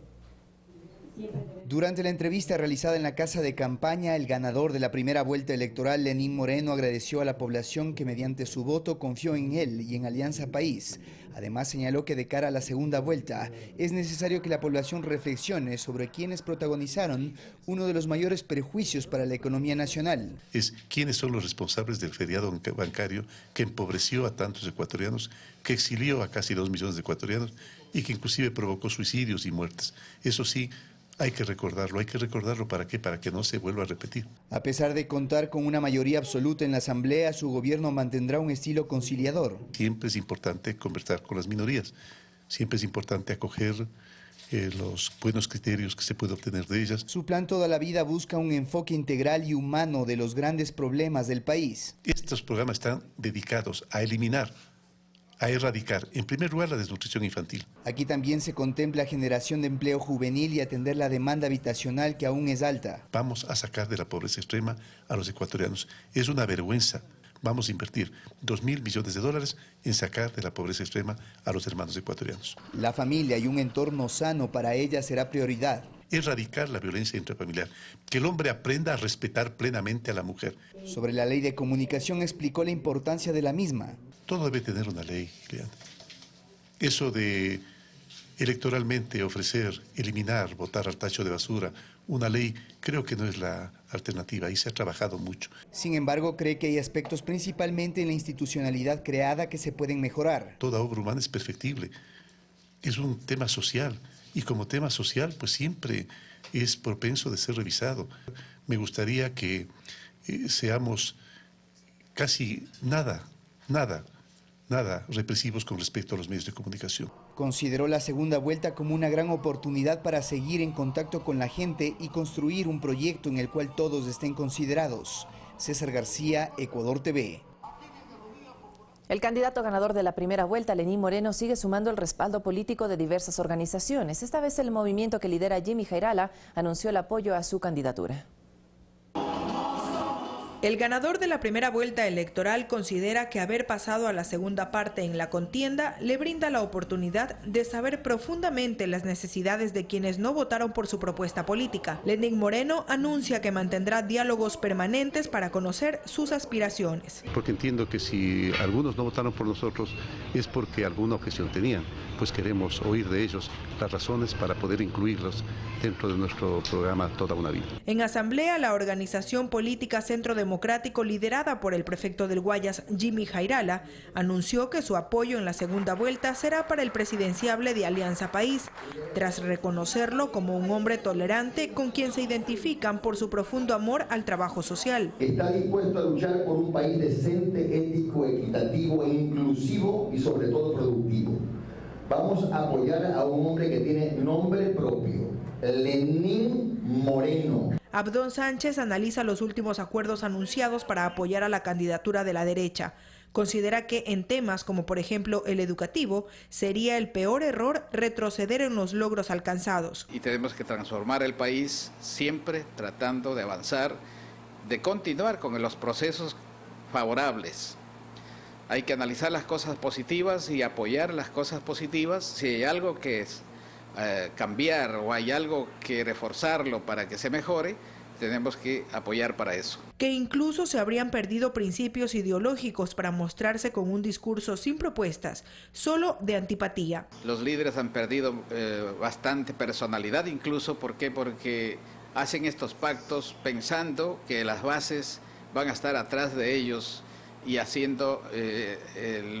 Durante la entrevista realizada en la casa de campaña, el ganador de la primera vuelta electoral, Lenín Moreno, agradeció a la población que mediante su voto confió en él y en Alianza País. Además, señaló que de cara a la segunda vuelta es necesario que la población reflexione sobre quienes protagonizaron uno de los mayores perjuicios para la economía nacional. Es quiénes son los responsables del feriado bancario que empobreció a tantos ecuatorianos, que exilió a casi 2 millones de ecuatorianos y que inclusive provocó suicidios y muertes. Eso sí, hay que recordarlo. ¿Para qué? Para que no se vuelva a repetir. A pesar de contar con una mayoría absoluta en la Asamblea, su gobierno mantendrá un estilo conciliador. Siempre es importante conversar con las minorías, siempre es importante acoger los buenos criterios que se puede obtener de ellas. Su plan toda la vida busca un enfoque integral y humano de los grandes problemas del país. Estos programas están dedicados a eliminar a erradicar, en primer lugar, la desnutrición infantil. Aquí también se contempla generación de empleo juvenil y atender la demanda habitacional que aún es alta. Vamos a sacar de la pobreza extrema a los ecuatorianos. Es una vergüenza. Vamos a invertir 2.000 millones de dólares en sacar de la pobreza extrema a los hermanos ecuatorianos. La familia y un entorno sano para ella será prioridad. Erradicar la violencia intrafamiliar, que el hombre aprenda a respetar plenamente a la mujer. Sobre la ley de comunicación explicó la importancia de la misma. Todo debe tener una ley, Ileana. Eso de electoralmente ofrecer, eliminar, botar al tacho de basura una ley, creo que no es la alternativa y se ha trabajado mucho. Sin embargo, cree que hay aspectos principalmente en la institucionalidad creada que se pueden mejorar. Toda obra humana es perfectible, es un tema social y como tema social pues siempre es propenso de ser revisado. Me gustaría que seamos casi nada represivos con respecto a los medios de comunicación. Consideró la segunda vuelta como una gran oportunidad para seguir en contacto con la gente y construir un proyecto en el cual todos estén considerados. César García, Ecuador TV. El candidato ganador de la primera vuelta, Lenín Moreno, sigue sumando el respaldo político de diversas organizaciones. Esta vez el movimiento que lidera Jimmy Jairala anunció el apoyo a su candidatura. El ganador de la primera vuelta electoral considera que haber pasado a la segunda parte en la contienda le brinda la oportunidad de saber profundamente las necesidades de quienes no votaron por su propuesta política. Lenín Moreno anuncia que mantendrá diálogos permanentes para conocer sus aspiraciones. Porque entiendo que si algunos no votaron por nosotros es porque alguna objeción tenían, pues queremos oír de ellos las razones para poder incluirlos dentro de nuestro programa Toda una Vida. En asamblea, la organización política Centro Democrático, liderada por el prefecto del Guayas, Jimmy Jairala, anunció que su apoyo en la segunda vuelta será para el presidenciable de Alianza País, tras reconocerlo como un hombre tolerante con quien se identifican por su profundo amor al trabajo social. Está dispuesto a luchar por un país decente, ético, equitativo e inclusivo y sobre todo productivo. Vamos a apoyar a un hombre que tiene nombre propio, Lenín Moreno. Abdón Sánchez analiza los últimos acuerdos anunciados para apoyar a la candidatura de la derecha. Considera que en temas como por ejemplo el educativo, sería el peor error retroceder en los logros alcanzados. Y tenemos que transformar el país siempre tratando de avanzar, de continuar con los procesos favorables. Hay que analizar las cosas positivas y apoyar las cosas positivas. Si hay algo que es cambiar o hay algo que reforzarlo para que se mejore, tenemos que apoyar para eso. Que incluso se habrían perdido principios ideológicos para mostrarse con un discurso sin propuestas, solo de antipatía. Los líderes han perdido bastante personalidad incluso. ¿Por qué? Porque hacen estos pactos pensando que las bases van a estar atrás de ellos y haciendo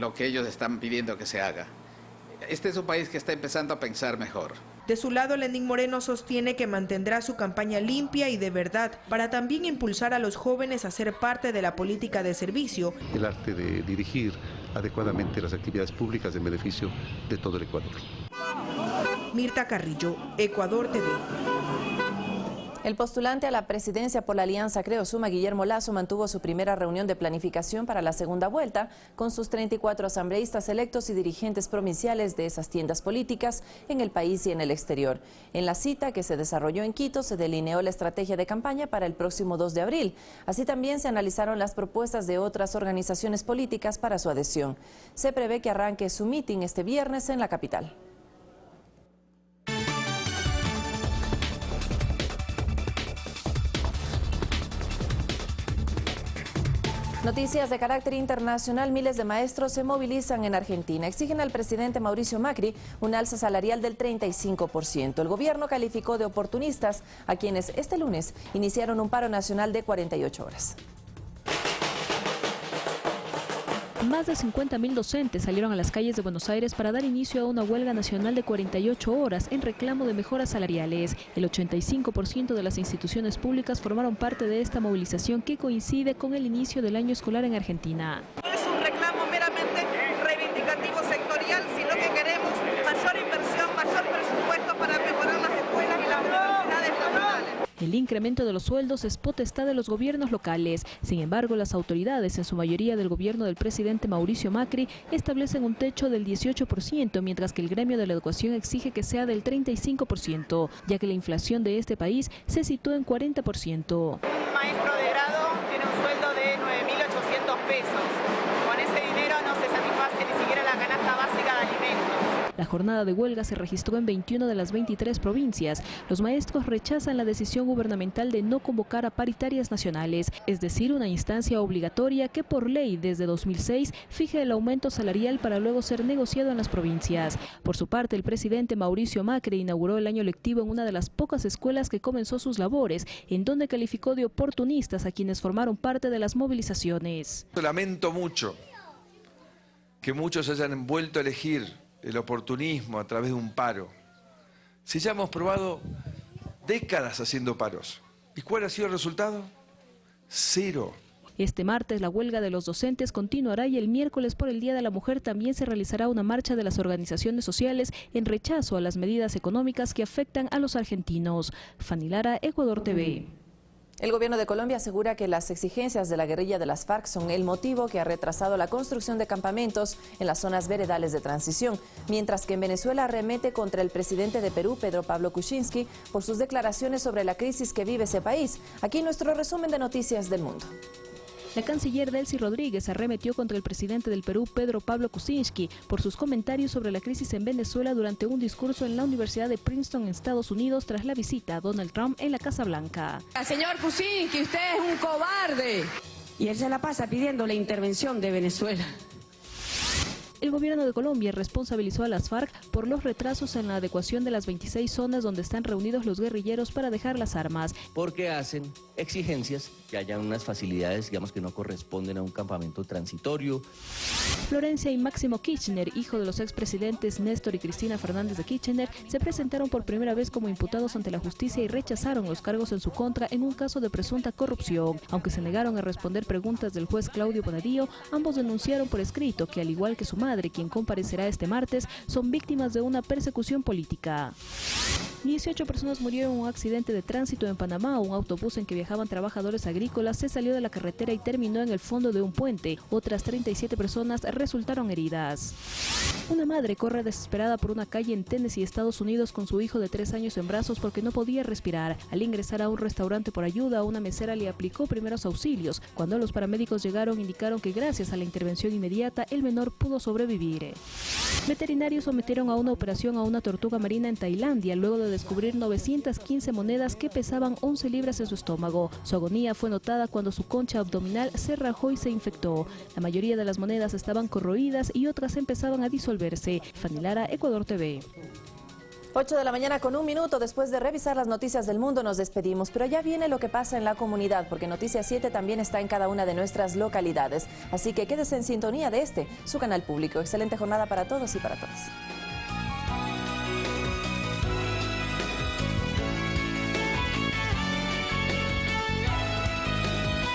lo que ellos están pidiendo que se haga. Este es un país que está empezando a pensar mejor. De su lado, Lenín Moreno sostiene que mantendrá su campaña limpia y de verdad para también impulsar a los jóvenes a ser parte de la política de servicio. El arte de dirigir adecuadamente las actividades públicas en beneficio de todo el Ecuador. Mirta Carrillo, Ecuador TV. El postulante a la presidencia por la Alianza Creo Suma, Guillermo Lasso, mantuvo su primera reunión de planificación para la segunda vuelta con sus 34 asambleístas electos y dirigentes provinciales de esas tiendas políticas en el país y en el exterior. En la cita que se desarrolló en Quito se delineó la estrategia de campaña para el próximo 2 de abril. Así también se analizaron las propuestas de otras organizaciones políticas para su adhesión. Se prevé que arranque su mitin este viernes en la capital. Noticias de carácter internacional. Miles de maestros se movilizan en Argentina. Exigen al presidente Mauricio Macri un alza salarial del 35%. El gobierno calificó de oportunistas a quienes este lunes iniciaron un paro nacional de 48 horas. Más de 50.000 docentes salieron a las calles de Buenos Aires para dar inicio a una huelga nacional de 48 horas en reclamo de mejoras salariales. El 85% de las instituciones públicas formaron parte de esta movilización que coincide con el inicio del año escolar en Argentina. No es un reclamo meramente reivindicativo sectorial, sino que queremos mayor inversión, mayor presupuesto para mejorar las escuelas y las universidades nacionales. El incremento de los sueldos es potestad de los gobiernos locales. Sin embargo, las autoridades, en su mayoría del gobierno del presidente Mauricio Macri, establecen un techo del 18%, mientras que el gremio de la educación exige que sea del 35%, ya que la inflación de este país se sitúa en 40%. Un maestro de grado tiene un sueldo de 9.800 pesos. Con ese dinero no se satisface ni siquiera la canasta básica de alimentos. La jornada de huelga se registró en 21 de las 23 provincias. Los maestros rechazan la decisión gubernamental de no convocar a paritarias nacionales, es decir, una instancia obligatoria que por ley desde 2006 fija el aumento salarial para luego ser negociado en las provincias. Por su parte, el presidente Mauricio Macri inauguró el año lectivo en una de las pocas escuelas que comenzó sus labores, en donde calificó de oportunistas a quienes formaron parte de las movilizaciones. Lamento mucho que muchos hayan vuelto a elegir el oportunismo a través de un paro. Si ya hemos probado décadas haciendo paros. ¿Y cuál ha sido el resultado? Cero. Este martes la huelga de los docentes continuará y el miércoles por el Día de la Mujer también se realizará una marcha de las organizaciones sociales en rechazo a las medidas económicas que afectan a los argentinos. Fanny Lara, Ecuador TV. El gobierno de Colombia asegura que las exigencias de la guerrilla de las FARC son el motivo que ha retrasado la construcción de campamentos en las zonas veredales de transición, mientras que en Venezuela arremete contra el presidente de Perú, Pedro Pablo Kuczynski, por sus declaraciones sobre la crisis que vive ese país. Aquí nuestro resumen de noticias del mundo. La canciller Delcy Rodríguez arremetió contra el presidente del Perú, Pedro Pablo Kuczynski, por sus comentarios sobre la crisis en Venezuela durante un discurso en la Universidad de Princeton en Estados Unidos tras la visita a Donald Trump en la Casa Blanca. Señor Kuczynski, usted es un cobarde. Y él se la pasa pidiendo la intervención de Venezuela. El gobierno de Colombia responsabilizó a las FARC por los retrasos en la adecuación de las 26 zonas donde están reunidos los guerrilleros para dejar las armas. Porque hacen exigencias que haya unas facilidades, digamos, que no corresponden a un campamento transitorio. Florencia y Máximo Kirchner, hijo de los expresidentes Néstor y Cristina Fernández de Kirchner, se presentaron por primera vez como imputados ante la justicia y rechazaron los cargos en su contra en un caso de presunta corrupción. Aunque se negaron a responder preguntas del juez Claudio Bonadío, ambos denunciaron por escrito que, al igual que su madre, quien comparecerá este martes, son víctimas de una persecución política. 18 personas murieron en un accidente de tránsito en Panamá. Un autobús en que viajaban trabajadores agrícolas se salió de la carretera y terminó en el fondo de un puente. Otras 37 personas resultaron heridas. Una madre corre desesperada por una calle en Tennessee, Estados Unidos, con su hijo de 3 años en brazos porque no podía respirar. Al ingresar a un restaurante por ayuda, una mesera le aplicó primeros auxilios. Cuando los paramédicos llegaron, indicaron que gracias a la intervención inmediata, el menor pudo sobrevivir. Veterinarios sometieron a una operación a una tortuga marina en Tailandia luego de descubrir 915 monedas que pesaban 11 libras en su estómago. Su agonía fue notada cuando su concha abdominal se rajó y se infectó. La mayoría de las monedas estaban corroídas y otras empezaban a disolverse. Fanny Lara, Ecuador TV. 8 de la mañana con 1 minuto. Después de revisar las noticias del mundo nos despedimos, pero ya viene lo que pasa en la comunidad, porque Noticias 7 también está en cada una de nuestras localidades. Así que quédese en sintonía de su canal público. Excelente jornada para todos y para todas.